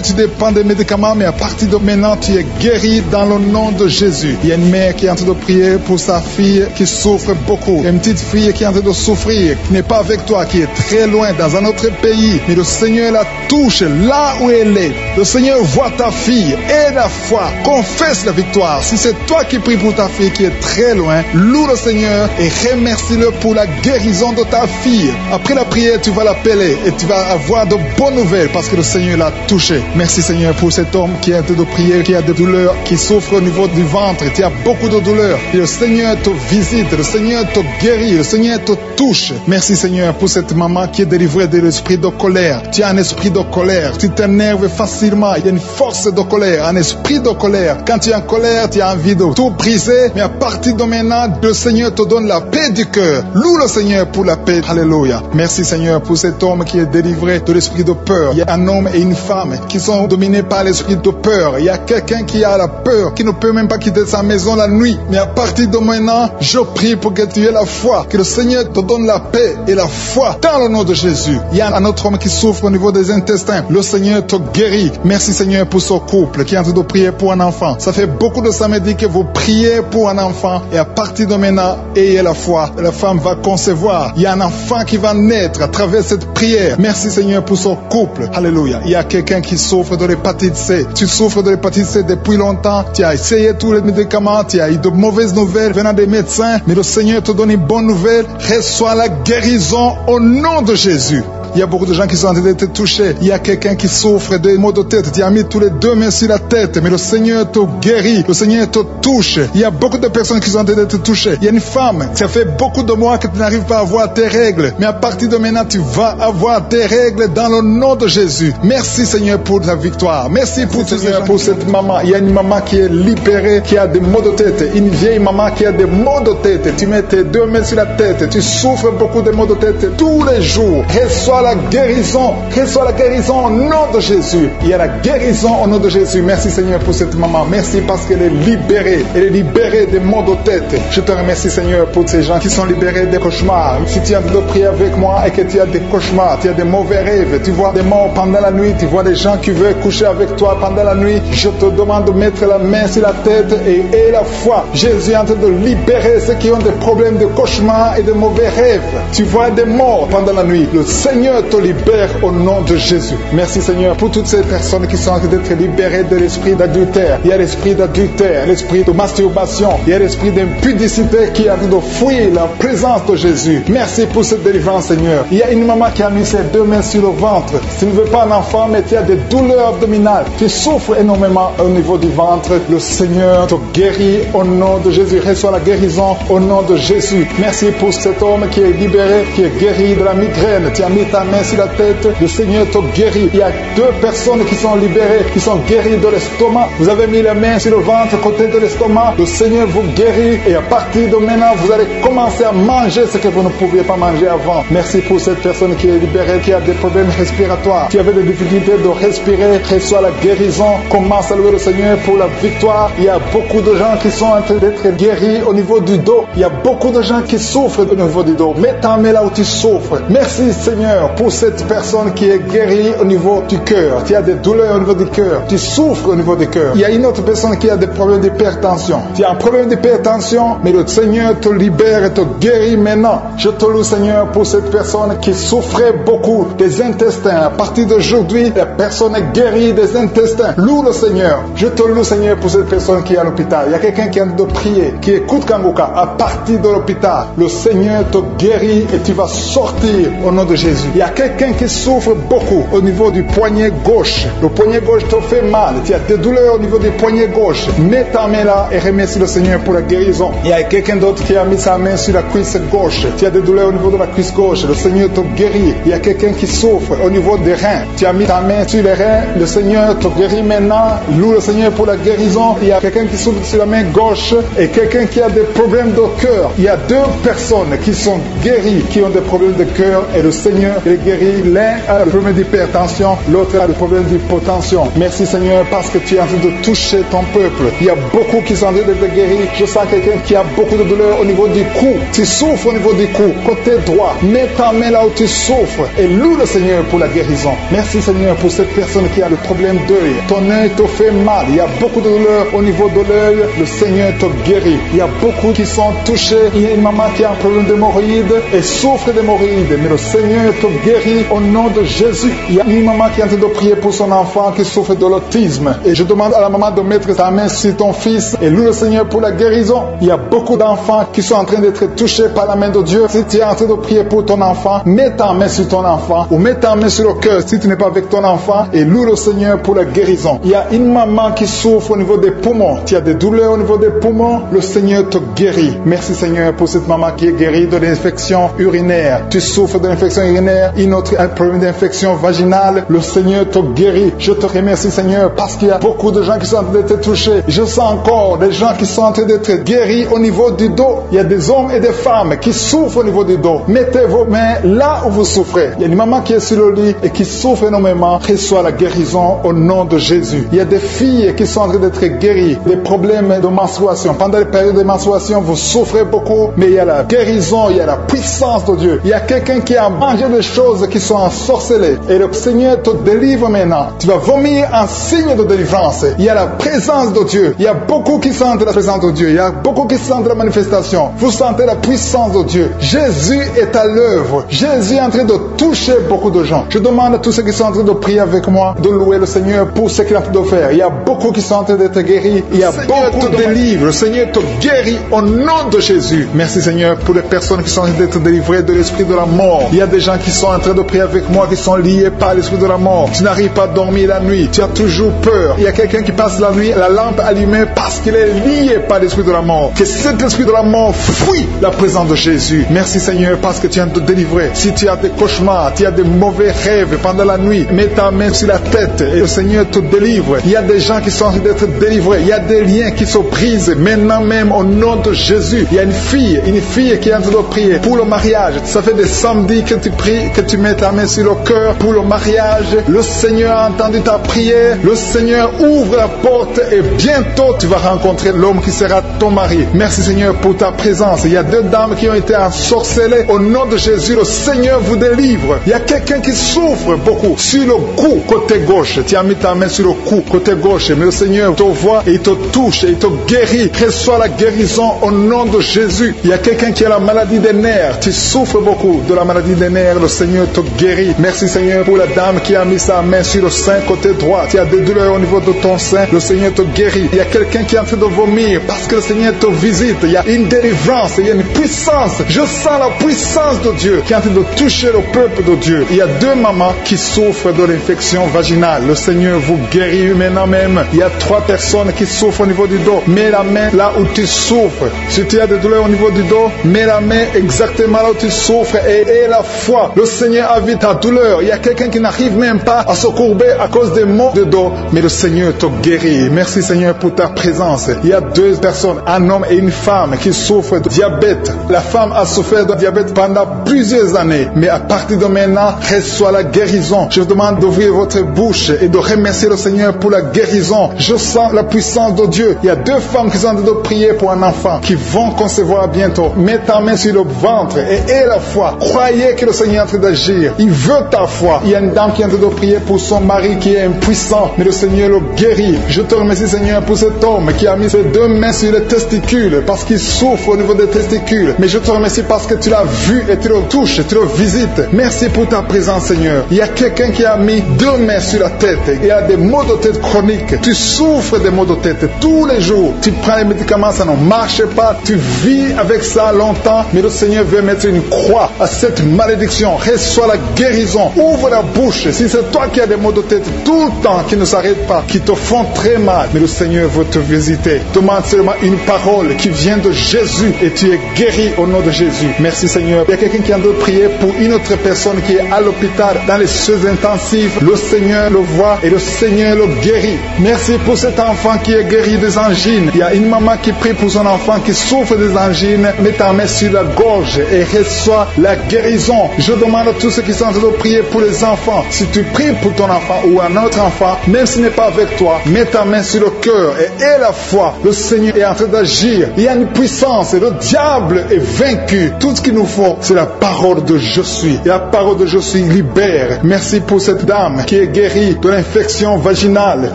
S2: tu dépends des médicaments, mais à partir de maintenant, tu es guéri dans le nom de Jésus. Il y a une mère qui est en train de prier pour sa fille qui souffre beaucoup. Il y a une petite fille qui est en train de souffrir, qui n'est pas avec toi, qui est très loin, dans un autre pays. Mais le Seigneur la touche là où elle est. Le Seigneur voit ta fille et la foi. Confesse la victoire. Si c'est toi qui pries pour ta fille qui est très loin, loue le Seigneur et remercie-le pour la guérison de ta fille. Après la prière, tu vas l'appeler et tu vas avoir de bonnes nouvelles parce que le Seigneur l'a touché. Merci, Seigneur, pour cet homme qui est en train de prier, qui a des douleurs, qui souffre au niveau du ventre. Tu as beaucoup de douleurs. Et le Seigneur te visite, le Seigneur te guérit, le Seigneur te touche. Merci, Seigneur, pour cette maman qui est délivrée de l'esprit de colère. Tu as un esprit de colère. Tu t'énerves facilement. Il y a une force de colère, un esprit de colère. Quand tu es en colère, tu as envie de tout briser. Mais à partir de maintenant, le Seigneur te donne la paix du cœur. Loue le Seigneur pour la paix. Alléluia. Merci, Seigneur, pour cet homme qui est délivré de l'esprit de peur. Il y a un homme et une femme qui sont dominés par l'esprit de peur. Il y a quelqu'un qui a la peur, qui ne peut même pas quitter sa maison la nuit. Mais à partir de maintenant, je prie pour que tu aies la foi, que le Seigneur te donne la paix et la foi dans le nom de Jésus. Il y a un autre homme qui souffre au niveau des intestins. Le Seigneur te guérit. Merci, Seigneur, pour ce couple qui est en train de prier pour un enfant. Ça fait beaucoup de samedis que vous priez pour un enfant et à partir de maintenant, ayez la foi. La femme va concevoir. Il y a un enfant qui va naître à travers cette prière. Merci, Seigneur, pour ce couple. Alléluia. Il y a quelqu'un qui souffre de l'hépatite C. Tu souffres de l'hépatite C depuis longtemps. Tu as essayé tous les médicaments. Tu as eu de mauvaises nouvelles venant des médecins. Mais le Seigneur te donne une bonne nouvelle. Reçois la guérison au nom de Jésus. Il y a beaucoup de gens qui sont en train d'être touchés. Il y a quelqu'un qui souffre de maux de tête. Tu as mis tous les deux mains sur la tête, mais le Seigneur te guérit. Le Seigneur te touche. Il y a beaucoup de personnes qui sont en train d'être touchées. Il y a une femme, ça fait beaucoup de mois que tu n'arrives pas à voir tes règles. Mais à partir partir de maintenant, tu vas avoir des règles dans le nom de Jésus. Merci Seigneur pour ta victoire. Merci pour Seigneur pour cette maman. Il y a une maman qui est libérée, qui a des maux de tête. Une vieille maman qui a des maux de tête. Tu mets tes deux mains sur la tête. Tu souffres beaucoup de maux de tête tous les jours. Reçois la guérison. Reçois la guérison au nom de Jésus. Il y a la guérison au nom de Jésus. Merci Seigneur pour cette maman. Merci parce qu'elle est libérée. Elle est libérée des maux de tête. Je te remercie Seigneur pour ces gens qui sont libérés des cauchemars. Si tu as de prier avec moi et que tu as des cauchemars, tu as des mauvais rêves, tu vois des morts pendant la nuit, tu vois des gens qui veulent coucher avec toi pendant la nuit, je te demande de mettre la main sur la tête et la foi. Jésus est en train de libérer ceux qui ont des problèmes de cauchemars et de mauvais rêves. Tu vois des morts pendant la nuit. Le Seigneur te libère au nom de Jésus. Merci Seigneur pour toutes ces personnes qui sont en train d'être libérées de l'esprit d'adultère. Il y a l'esprit d'adultère, l'esprit de masturbation, il y a l'esprit d'impudicité qui est en train de fuir la présence de Jésus. Merci pour cette délivrance Seigneur. Il y a une maman qui a mis ses deux mains sur le ventre. Tu ne veux pas un enfant mais tu as des douleurs abdominales. Tu souffres énormément au niveau du ventre. Le Seigneur te guérit au nom de Jésus. Reçois la guérison au nom de Jésus. Merci pour cet homme qui est libéré, qui est guéri de la migraine. Tu as mis ta main sur la tête. Le Seigneur te guérit. Il y a deux personnes qui sont libérées, qui sont guéries de l'estomac. Vous avez mis les mains sur le ventre, côté de l'estomac. Le Seigneur vous guérit et à partir de maintenant, vous allez commencer à manger ce que vous ne pouviez pas manger avant. Merci pour cette personne qui est libérée, qui a des problèmes respiratoires, qui avait des difficultés de respirer. Reçois la guérison. Commence à louer le Seigneur pour la victoire. Il y a beaucoup de gens qui sont en train d'être guéris au niveau du dos. Il y a beaucoup de gens qui souffrent au niveau du dos. Mets ta main là où tu souffres. Merci Seigneur pour cette personne qui est guérie au niveau du cœur. Tu as des douleurs au niveau du cœur. Tu souffres au niveau du cœur. Il y a une autre personne qui a des problèmes d'hypertension. Tu as un problème d'hypertension, mais le Seigneur te libère et te guérit maintenant. Je te loue Seigneur pour cette personne qui souffrait beaucoup des intestins. À partir d'aujourd'hui, la personne est guérie des intestins. Loue le Seigneur. Je te loue Seigneur pour cette personne qui est à l'hôpital. Il y a quelqu'un qui est en train de prier, qui écoute Kangoka. À partir de l'hôpital, le Seigneur te guérit et tu vas sortir au nom de Jésus. Il y a quelqu'un qui souffre beaucoup au niveau du poignet gauche. Le poignet gauche te fait mal. Tu as des douleurs au niveau du poignet gauche. Mets ta main là et remercie le Seigneur pour la guérison. Il y a quelqu'un d'autre qui a mis sa main sur la cuisse gauche. Tu as des douleurs au niveau de la cuisse gauche. Le Seigneur te guérit. Il y a quelqu'un qui souffre au niveau des reins. Tu as mis ta main sur les reins. Le Seigneur te guérit maintenant. Loue le Seigneur pour la guérison. Il y a quelqu'un qui souffre sur la main gauche et quelqu'un qui a des problèmes de cœur. Il y a deux personnes qui sont guéries, qui ont des problèmes de cœur et le Seigneur les guérit. L'un a le problème d'hypertension, l'autre a le problème d'hypotension. Merci Seigneur parce que tu es en train de toucher ton peuple. Il y a beaucoup qui sont en train d'être guéris. Je sens quelqu'un qui a beaucoup de douleur au niveau du cou. Tu souffres au niveau du cou, côté droit. Mets ta main là où tu souffres et loue le Seigneur pour la guérison. Merci Seigneur pour cette personne qui a le problème d'œil. Ton œil te fait mal. Il y a beaucoup de douleur au niveau de l'œil. Le Seigneur te guérit. Il y a beaucoup qui sont touchés. Il y a une maman qui a un problème d'hémorroïdes et souffre d'hémorroïdes. Mais le Seigneur te guérit au nom de Jésus. Il y a une maman qui est en train de prier pour son enfant qui souffre de l'autisme. Et je demande à la maman de mettre sa main sur ton fils et loue le Seigneur pour la guérison. Il y a beaucoup d'enfants qui sont en train d'être touchés par la main de Dieu. Si tu es en train de prier pour ton enfant, mets ta main sur ton enfant ou mets ta main sur le cœur si tu n'es pas avec ton enfant et loue le Seigneur pour la guérison. Il y a une maman qui souffre au niveau des poumons. Tu as des douleurs au niveau des poumons. Le Seigneur te guérit. Merci Seigneur pour cette maman qui est guérie de l'infection urinaire. Tu souffres de l'infection urinaire, une autre a un problème d'infection vaginale. Le Seigneur te guérit. Je te remercie Seigneur parce qu'il y a beaucoup de gens qui sont en train d'être touchés. Je sens encore des gens qui sont en train d'être guéris au niveau du dos. Il y a des hommes et des femmes qui souffrent au niveau du dos. Mettez vos mains là où vous souffrez. Il y a une maman qui est sur le lit et qui souffre énormément. Reçois la guérison au nom de Jésus. Il y a des filles qui sont en train d'être guéries des problèmes de menstruation. Pendant les périodes de menstruation, vous souffrez beaucoup, mais il y a la guérison, il y a la puissance de Dieu. Il y a quelqu'un qui a mangé des choses qui sont ensorcelées et le Seigneur te délivre maintenant. Tu vas vomir un signe de délivrance. Il y a la présence de Dieu. Il y a beaucoup qui sentent la présence de Dieu. Il y a beaucoup qui sentent la manifestation. Vous sentez la puissance de Dieu. Jésus est à l'œuvre. Jésus est en train de toucher beaucoup de gens. Je demande à tous ceux qui sont en train de prier avec moi de louer le Seigneur pour ce qu'il est en train de faire. Il y a beaucoup qui sont en train d'être guéris. Il y a beaucoup de délivres. Le Seigneur te guérit au nom de Jésus. Merci Seigneur pour les personnes qui sont en train d'être délivrées de l'esprit de la mort. Il y a des gens qui sont en train de prier avec moi qui sont liés par l'esprit de la mort. Tu n'arrives pas à dormir la nuit. Tu as toujours peur. Il y a quelqu'un qui passe la nuit, la lampe allumée parce qu'il est lié par l'esprit de la mort. Que cet esprit de la mort fuit la présence de Jésus. Merci Seigneur parce que tu es en train de délivrer. Si tu as des cauchemars, tu as des mauvais rêves pendant la nuit, mets ta main sur la tête et le Seigneur te délivre. Il y a des gens qui sont en train d'être délivrés. Il y a des liens qui se brisent maintenant même au nom de Jésus. Il y a une fille qui est en train de prier pour le mariage. Ça fait des samedis que tu pries, que tu mets ta main sur le cœur pour le mariage. Le Seigneur a entendu ta prière. Le Seigneur ouvre la porte et bientôt tu vas rencontrer l'homme qui sera ton mari. Merci Seigneur pour ta présence. Il y a 2 dames qui ont été ensorcelées. Au nom de Jésus, le Seigneur vous délivre. Il y a quelqu'un qui souffre beaucoup sur le cou, côté gauche. Tu as mis ta main sur le cou, côté gauche. Mais le Seigneur te voit et il te touche et il te guérit. Reçois la guérison au nom de Jésus. Il y a quelqu'un qui a la maladie des nerfs. Tu souffres beaucoup de la maladie des nerfs. Le Seigneur te guérit. Merci Seigneur pour la dame qui a mis sa main sur le sein côté droit. Tu as des douleurs au niveau de ton sein. Le Seigneur te guérit. Il y a quelqu'un qui est en train de vomir parce que le Seigneur te visite. Il y a une délivrance. Il y a une puissance. Je sens la puissance de Dieu qui est en train de toucher le peuple de Dieu. Il y a 2 mamans qui souffrent de l'infection vaginale. Le Seigneur vous guérit maintenant même. Il y a 3 personnes qui souffrent au niveau du dos. Mets la main là où tu souffres. Si tu as des douleurs au niveau du dos, mets la main exactement là où tu souffres et aie la foi. Le Seigneur a vu ta douleur. Il y a quelqu'un qui n'arrive même pas à se courber à cause des maux de dos, mais le Seigneur te guérit. Merci Seigneur pour ta présence. Il y a 2 personnes, un homme et une femme qui souffrent de diabète. La femme a souffert de diabète pendant plusieurs années, mais à partir de maintenant, reçoit la guérison. Je vous demande d'ouvrir votre bouche et de remercier le Seigneur pour la guérison. Je sens la puissance de Dieu. Il y a 2 femmes qui sont en train de prier pour un enfant qui vont concevoir bientôt. Mets ta main sur le ventre et aie la foi. Croyez que le Seigneur est en train d'agir. Il veut ta foi. Il y a une dame qui est en train de prier pour son mari qui est impuissant, mais le Seigneur le guérit. Je te remercie Seigneur pour cet homme qui a mis ses 2 mains sur les testicules parce qu'il souffre au niveau des testicules. Mais je te remercie parce que tu l'as vu et tu le touches, tu le visites. Merci pour ta présence Seigneur. Il y a quelqu'un qui a mis 2 mains sur la tête. Il y a des maux de tête chroniques. Tu souffres des maux de tête tous les jours. Tu prends les médicaments, ça ne marche pas. Tu vis avec ça longtemps, mais le Seigneur veut mettre une croix à cette malédiction. Reçois la guérison. Ouvre la bouche. Si c'est toi qui as des maux de tête tout le temps, qui ne s'arrêtent pas, qui te font très mal, mais le Seigneur veut te visiter. Demande seulement une parole qui vient de Jésus et tu es guéri au nom de Jésus. Merci Seigneur. Il y a quelqu'un qui a de prier pour une autre personne qui est à l'hôpital dans les soins intensifs. Le Seigneur le voit et le Seigneur le guérit. Merci pour cet enfant qui est guéri des angines. Il y a une maman qui prie pour son enfant qui souffre des angines. Mets ta main sur la gorge et reçois la guérison. Je demande à tous ceux qui sont en train de prier pour les enfants. Si tu pries pour ton enfant ou un autre enfant, même s'il n'est pas avec toi, mets ta main sur le cœur et aie la foi. Le Seigneur est en train d'agir. Il y a une puissance et le diable est vaincu. Tout ce qu'il nous faut, c'est la parole de je suis. Et la parole de je suis libère. Merci pour cette dame qui est guérie de l'infection vaginale.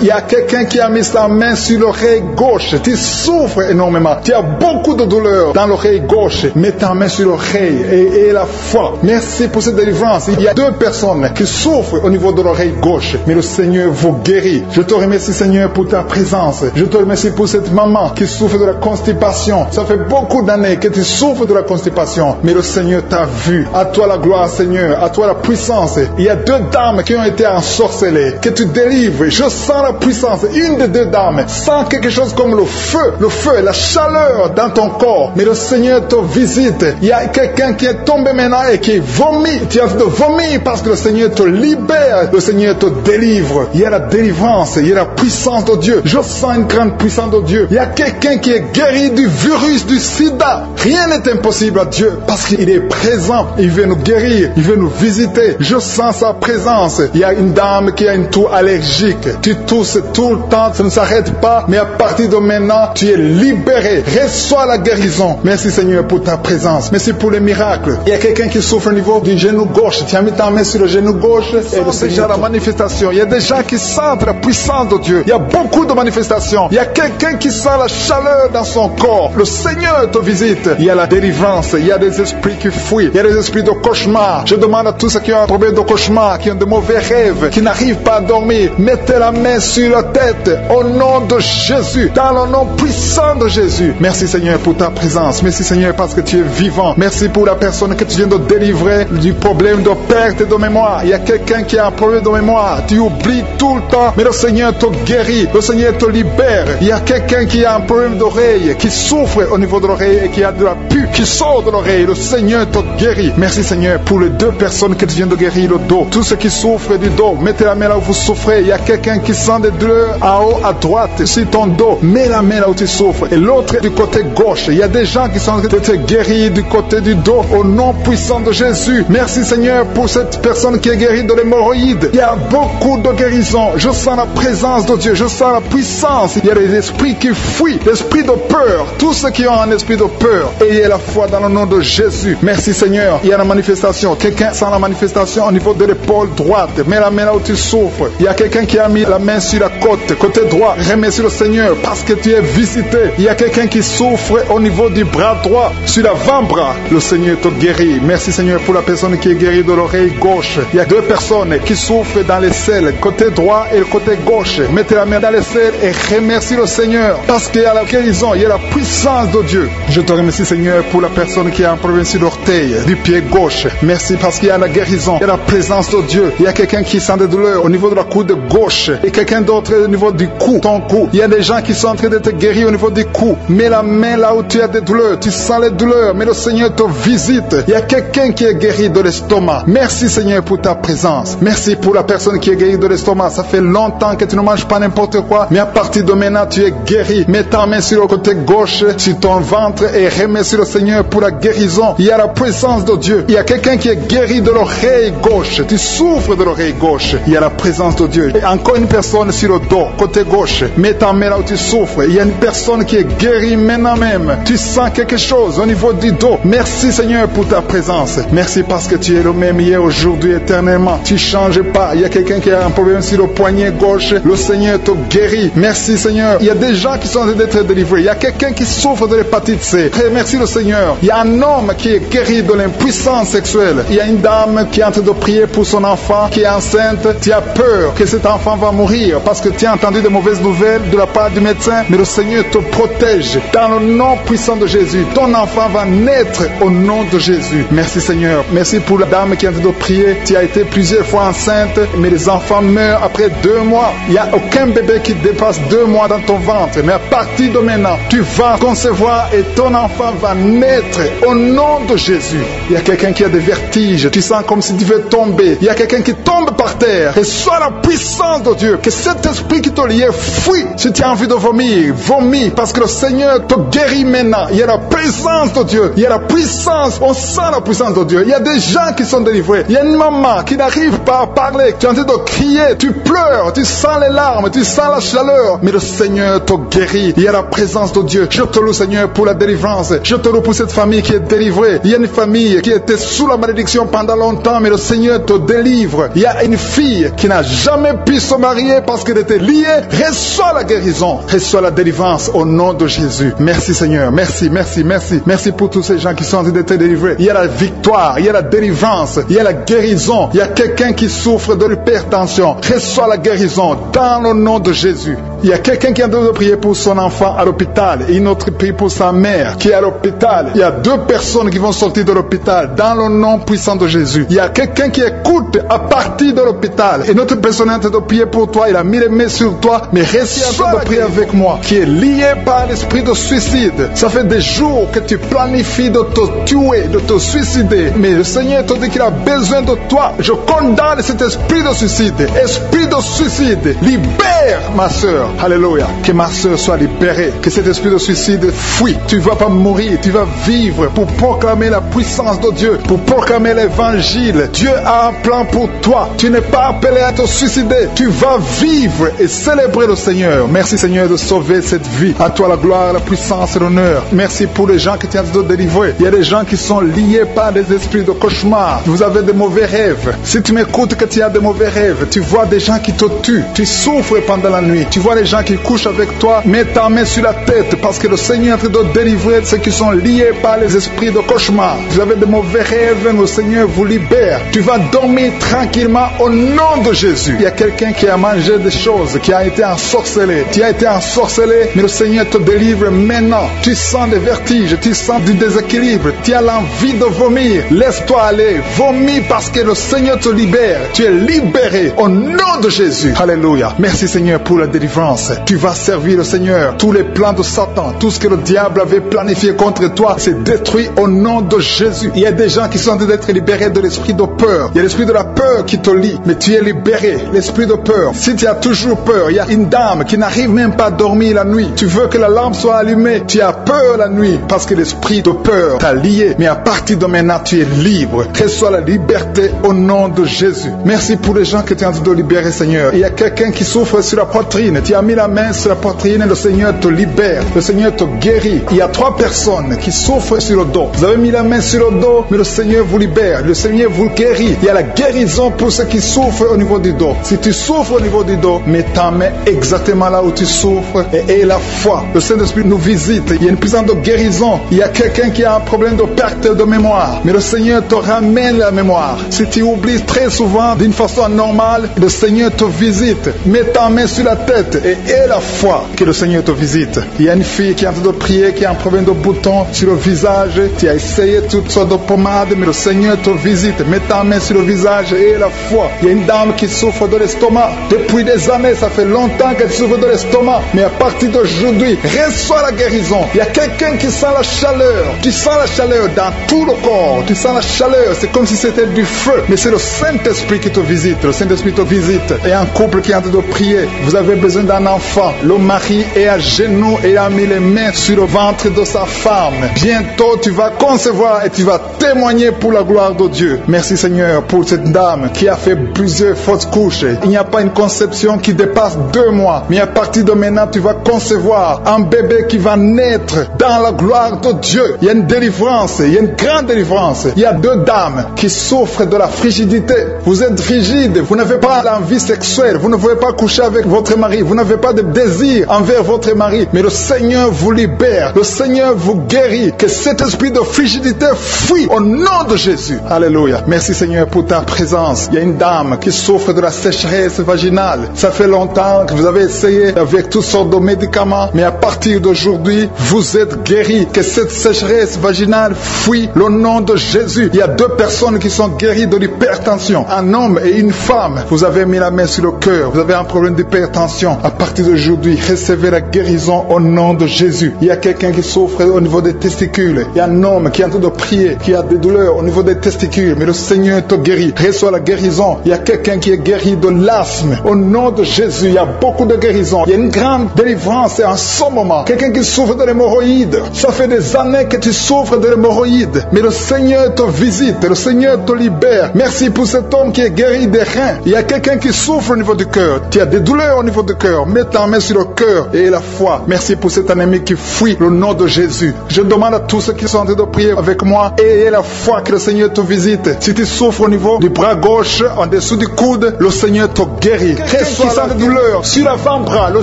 S2: Il y a quelqu'un qui a mis sa main sur l'oreille gauche. Tu souffres énormément. Tu as beaucoup de douleur dans l'oreille gauche. Mets ta main sur l'oreille et aie la foi. Merci pour cette délivrance. Il y a 2 personnes qui souffrent au niveau de l'oreille gauche, mais le Seigneur vous guérit. Je te remercie Seigneur pour ta présence. Je te remercie pour cette maman qui souffre de la constipation. Ça fait beaucoup d'années que tu souffres de la constipation, mais le Seigneur t'a vu. À toi la gloire Seigneur, à toi la puissance. Il y a 2 dames qui ont été ensorcelées, que tu délivres. Je sens la puissance. Une des 2 dames sent quelque chose comme le feu, la chaleur dans ton corps, mais le Seigneur te visite. Il y a quelqu'un qui est tombé maintenant et qui vomit. Tu as de vomir parce que le Seigneur te libère, le Seigneur te délivre. Il y a la délivrance, il y a la puissance de Dieu. Je sens une grande puissance de Dieu. Il y a quelqu'un qui est guéri du virus du sida. Rien n'est impossible à Dieu parce qu'il est présent. Il veut nous guérir, il veut nous visiter. Je sens sa présence. Il y a une dame qui a une toux allergique. Tu tousses tout le temps, ça ne s'arrête pas, mais à partir de maintenant, tu es libéré. Reçois la guérison. Merci Seigneur pour ta présence. Merci pour les miracles. Il y a quelqu'un qui souffre au niveau du genou gauche. Tu as mis ta main sur le genou gauche et le Seigneur, la manifestation. Il y a des gens qui sentent la puissance de Dieu. Il y a beaucoup de manifestations. Il y a quelqu'un qui sent la chaleur dans son corps. Le Seigneur te visite. Il y a la délivrance. Il y a des esprits qui fuient. Il y a des esprits de cauchemar. Je demande à tous ceux qui ont un problème de cauchemar, qui ont de mauvais rêves, qui n'arrivent pas à dormir, mettez la main sur la tête au nom de Jésus, dans le nom puissant de Jésus. Merci Seigneur pour ta présence. Merci Seigneur parce que tu es vivant. Merci pour la personne que tu viens de délivrer du problème de perte de mémoire. Il y a quelqu'un qui a un problème de mémoire. Tu oublies tout le temps, mais le Seigneur te guérit. Le Seigneur te libère. Père, il y a quelqu'un qui a un problème d'oreille, qui souffre au niveau de l'oreille et qui a de la pus qui sort de l'oreille. Le Seigneur te guérit. Merci Seigneur pour les 2 personnes que tu viens de guérir le dos. Tous ceux qui souffrent du dos, mettez la main là où vous souffrez. Il y a quelqu'un qui sent des douleurs en haut à droite sur ton dos. Mets la main là où tu souffres. Et l'autre du côté gauche. Il y a des gens qui sont en train de te guérir du côté du dos au nom puissant de Jésus. Merci Seigneur pour cette personne qui est guérie de l'hémorroïde. Il y a beaucoup de guérisons. Je sens la présence de Dieu. Je sens la puissance. Il y a des esprits qui fuient. L'esprit de peur. Tous ceux qui ont un esprit de peur. Ayez la foi dans le nom de Jésus. Merci Seigneur. Il y a la manifestation. Quelqu'un sent la manifestation au niveau de l'épaule droite. Mets la main là où tu souffres. Il y a quelqu'un qui a mis la main sur la côte. Côté droit. Remercie le Seigneur parce que tu es visité. Il y a quelqu'un qui souffre au niveau du bras droit. Sur l'avant-bras. Le Seigneur te guérit. Merci Seigneur pour la personne qui est guérie de l'oreille gauche. Il y a 2 personnes qui souffrent dans les selles. Côté droit et le côté gauche. Mettez la main dans les selles et remercie le Seigneur parce qu'il y a la guérison. Il y a la puissance de Dieu. Je te remercie Seigneur pour la personne qui a un problème sur l'orteil du pied gauche. Merci parce qu'il y a la guérison. Il y a la présence de Dieu. Il y a quelqu'un qui sent des douleurs au niveau de la coude gauche et quelqu'un d'autre au niveau du cou, ton cou. Il y a des gens qui sont en train de te guérir au niveau du cou. Mets la main là où tu as des douleurs. Tu sens les douleurs, mais le Seigneur te visite. Il y a quelqu'un qui est guéri de l'estomac. Merci Seigneur pour ta présence. Merci pour la personne qui est guérie de l'estomac. Ça fait longtemps que tu ne manges pas n'importe quoi, mais à partir de maintenant tu es guéri. Mets ta main sur le côté gauche, sur ton ventre et remercie le Seigneur pour la guérison. Il y a la présence de Dieu. Il y a quelqu'un qui est guéri de l'oreille gauche. Tu souffres de l'oreille gauche. Il y a la présence de Dieu. Et encore une personne sur le dos, côté gauche. Mets ta main là où tu souffres. Il y a une personne qui est guérie maintenant même. Tu sens quelque chose au niveau du dos. Merci Seigneur pour ta présence. Merci parce que tu es le même hier, aujourd'hui, éternellement. Tu ne changes pas. Il y a quelqu'un qui a un problème sur le poignet gauche. Le Seigneur te guérit. Merci Seigneur. Il y a des gens qui sont en train d'être délivrés. Il y a quelqu'un qui souffre de l'hépatite C. Merci le Seigneur. Il y a un homme qui est guéri de l'impuissance sexuelle. Il y a une dame qui est en train de prier pour son enfant qui est enceinte. Tu as peur que cet enfant va mourir parce que tu as entendu de mauvaises nouvelles de la part du médecin. Mais le Seigneur te protège. Dans le nom puissant de Jésus, ton enfant va naître au nom de Jésus. Merci Seigneur. Merci pour la dame qui est en train de prier. Tu as été plusieurs fois enceinte, mais les enfants meurent après 2 mois. Il n'y a aucun bébé qui dépasse 2 mois dans ton ventre. Mais à partir de maintenant, tu vas concevoir et ton enfant va naître au nom de Jésus. Il y a quelqu'un qui a des vertiges. Tu sens comme si tu veux tomber. Il y a quelqu'un qui tombe par terre. Et soit la puissance de Dieu. Que cet esprit qui te liait fuit. Si tu as envie de vomir, vomis. Parce que le Seigneur te guérit maintenant. Il y a la présence de Dieu. Il y a la puissance. On sent la puissance de Dieu. Il y a des gens qui sont délivrés. Il y a une maman qui n'arrive pas à parler. Tu es en train de crier. Tu pleures. Tu sens les larmes. Tu sens la chaleur. Mais le Seigneur te guérit. Il y a la présence de Dieu. Je te loue Seigneur pour la délivrance. Je te loue pour cette famille qui est délivrée. Il y a une famille qui était sous la malédiction pendant longtemps. Mais le Seigneur te délivre. Il y a une fille qui n'a jamais pu se marier parce qu'elle était liée. Reçois la guérison. Reçois la délivrance au nom de Jésus. Merci Seigneur. Merci, merci, merci. Merci pour tous ces gens qui sont en train d'être délivrés. Il y a la victoire. Il y a la délivrance. Il y a la guérison. Il y a quelqu'un qui souffre de l'hypertension. Reçois la guérison dans le nom de Jésus. Il y a quelqu'un qui est en train de prier pour son enfant à l'hôpital et une autre prie pour sa mère qui est à l'hôpital. Il y a 2 personnes qui vont sortir de l'hôpital dans le nom puissant de Jésus. Il y a quelqu'un qui écoute à partir de l'hôpital et notre personne est en train de prier pour toi. Il a mis les mains sur toi, mais reste en train de prier avec moi qui est lié par l'esprit de suicide. Ça fait des jours que tu planifies de te tuer, de te suicider, mais le Seigneur te dit qu'il a besoin de toi. Je condamne cet esprit de suicide. Esprit de suicide, libère ma soeur. Alléluia. Que ma soeur soit libérée. Que cet esprit de suicide fuit. Tu ne vas pas mourir. Tu vas vivre pour proclamer la puissance de Dieu. Pour proclamer l'évangile. Dieu a un plan pour toi. Tu n'es pas appelé à te suicider. Tu vas vivre et célébrer le Seigneur. Merci Seigneur de sauver cette vie. À toi la gloire, la puissance et l'honneur. Merci pour les gens que tu as de délivrer. Il y a des gens qui sont liés par des esprits de cauchemar. Vous avez des mauvais rêves. Si tu m'écoutes que tu as des mauvais rêves, tu vois des gens qui te tuent. Tu souffres pendant la nuit. Tu vois les gens qui couchent avec toi, mets ta main sur la tête parce que le Seigneur est en train de délivrer ceux qui sont liés par les esprits de cauchemar. Vous avez de mauvais rêves, le Seigneur vous libère. Tu vas dormir tranquillement au nom de Jésus. Il y a quelqu'un qui a mangé des choses, qui a été ensorcelé. Tu as été ensorcelé, mais le Seigneur te délivre maintenant. Tu sens des vertiges, tu sens du déséquilibre, tu as l'envie de vomir. Laisse-toi aller, vomis parce que le Seigneur te libère. Tu es libéré au nom de Jésus. Alléluia. Merci Seigneur pour la délivrance. délivrance. Tu vas servir le Seigneur. Tous les plans de Satan, tout ce que le diable avait planifié contre toi, c'est détruit au nom de Jésus. Il y a des gens qui sont en train d'être libérés de l'esprit de peur. Il y a l'esprit de la peur qui te lie, mais tu es libéré. L'esprit de peur. Si tu as toujours peur, il y a une dame qui n'arrive même pas à dormir la nuit. Tu veux que la lampe soit allumée. Tu as peur la nuit parce que l'esprit de peur t'a lié. Mais à partir de maintenant, tu es libre. Reçois la liberté au nom de Jésus. Merci pour les gens que tu es en train de libérer, Seigneur. Il y a quelqu'un qui souffre sur la poitrine. Tu as mis la main sur la poitrine et le Seigneur te libère. Le Seigneur te guérit. Il y a 3 personnes qui souffrent sur le dos. Vous avez mis la main sur le dos, mais le Seigneur vous libère. Le Seigneur vous guérit. Il y a la guérison pour ceux qui souffrent au niveau du dos. Si tu souffres au niveau du dos, mets ta main exactement là où tu souffres et aie la foi. Le Saint-Esprit nous visite. Il y a une puissance de guérison. Il y a quelqu'un qui a un problème de perte de mémoire. Mais le Seigneur te ramène la mémoire. Si tu oublies très souvent d'une façon anormale, le Seigneur te visite. Mets ta main sur la tête et aie la foi que le Seigneur te visite. Il y a une fille qui est en train de prier, qui a un problème de bouton sur le visage. Tu as essayé toutes sortes de pommades, mais le Seigneur te visite. Mets ta main sur le visage et aie la foi. Il y a une dame qui souffre de l'estomac. Depuis des années, ça fait longtemps qu'elle souffre de l'estomac. Mais à partir d'aujourd'hui, reçois la guérison. Il y a quelqu'un qui sent la chaleur. Tu sens la chaleur dans tout le corps. Tu sens la chaleur. C'est comme si c'était du feu. Mais c'est le Saint-Esprit qui te visite. Le Saint-Esprit te visite. Et un couple qui est en train de prier. Vous avez besoin d'un enfant. Le mari est à genoux et a mis les mains sur le ventre de sa femme. Bientôt, tu vas concevoir et tu vas témoigner pour la gloire de Dieu. Merci Seigneur pour cette dame qui a fait plusieurs fausses couches. Il n'y a pas une conception qui dépasse 2 mois. Mais à partir de maintenant, tu vas concevoir un bébé qui va naître dans la gloire de Dieu. Il y a une délivrance. Il y a une grande délivrance. Il y a 2 dames qui souffrent de la frigidité. Vous êtes frigide. Vous n'avez pas l'envie sexuelle. Vous ne pouvez pas coucher avec votre mari. Vous n'avez pas de désir envers votre mari. Mais le Seigneur vous libère. Le Seigneur vous guérit. Que cet esprit de frigidité fuit au nom de Jésus. Alléluia. Merci Seigneur pour ta présence. Il y a une dame qui souffre de la sécheresse vaginale. Ça fait longtemps que vous avez essayé avec toutes sortes de médicaments. Mais à partir d'aujourd'hui, vous êtes guéris. Que cette sécheresse vaginale fuit au nom de Jésus. Il y a 2 personnes qui sont guéries de l'hypertension. Un homme et une femme. Vous avez mis la main sur le cœur. Vous avez un problème d'hypertension. À partir d'aujourd'hui, recevez la guérison au nom de Jésus. Il y a quelqu'un qui souffre au niveau des testicules. Il y a un homme qui est en train de prier, qui a des douleurs au niveau des testicules. Mais le Seigneur te guérit. Reçois la guérison. Il y a quelqu'un qui est guéri de l'asthme. Au nom de Jésus, il y a beaucoup de guérison. Il y a une grande délivrance en ce moment. Quelqu'un qui souffre de l'hémorroïde. Ça fait des années que tu souffres de l'hémorroïde. Mais le Seigneur te visite. Le Seigneur te libère. Merci pour cet homme qui est guéri des reins. Il y a quelqu'un qui souffre au niveau du cœur. Tu as des douleurs au niveau du cœur. Mets ta main sur le cœur et la foi. Merci pour cet ennemi qui fuit le nom de Jésus. Je demande à tous ceux qui sont en train de prier avec moi, ayez la foi que le Seigneur te visite. Si tu souffres au niveau du bras gauche, en dessous du coude, le Seigneur te guérit. Reçois la douleur sur l'avant-bras. Le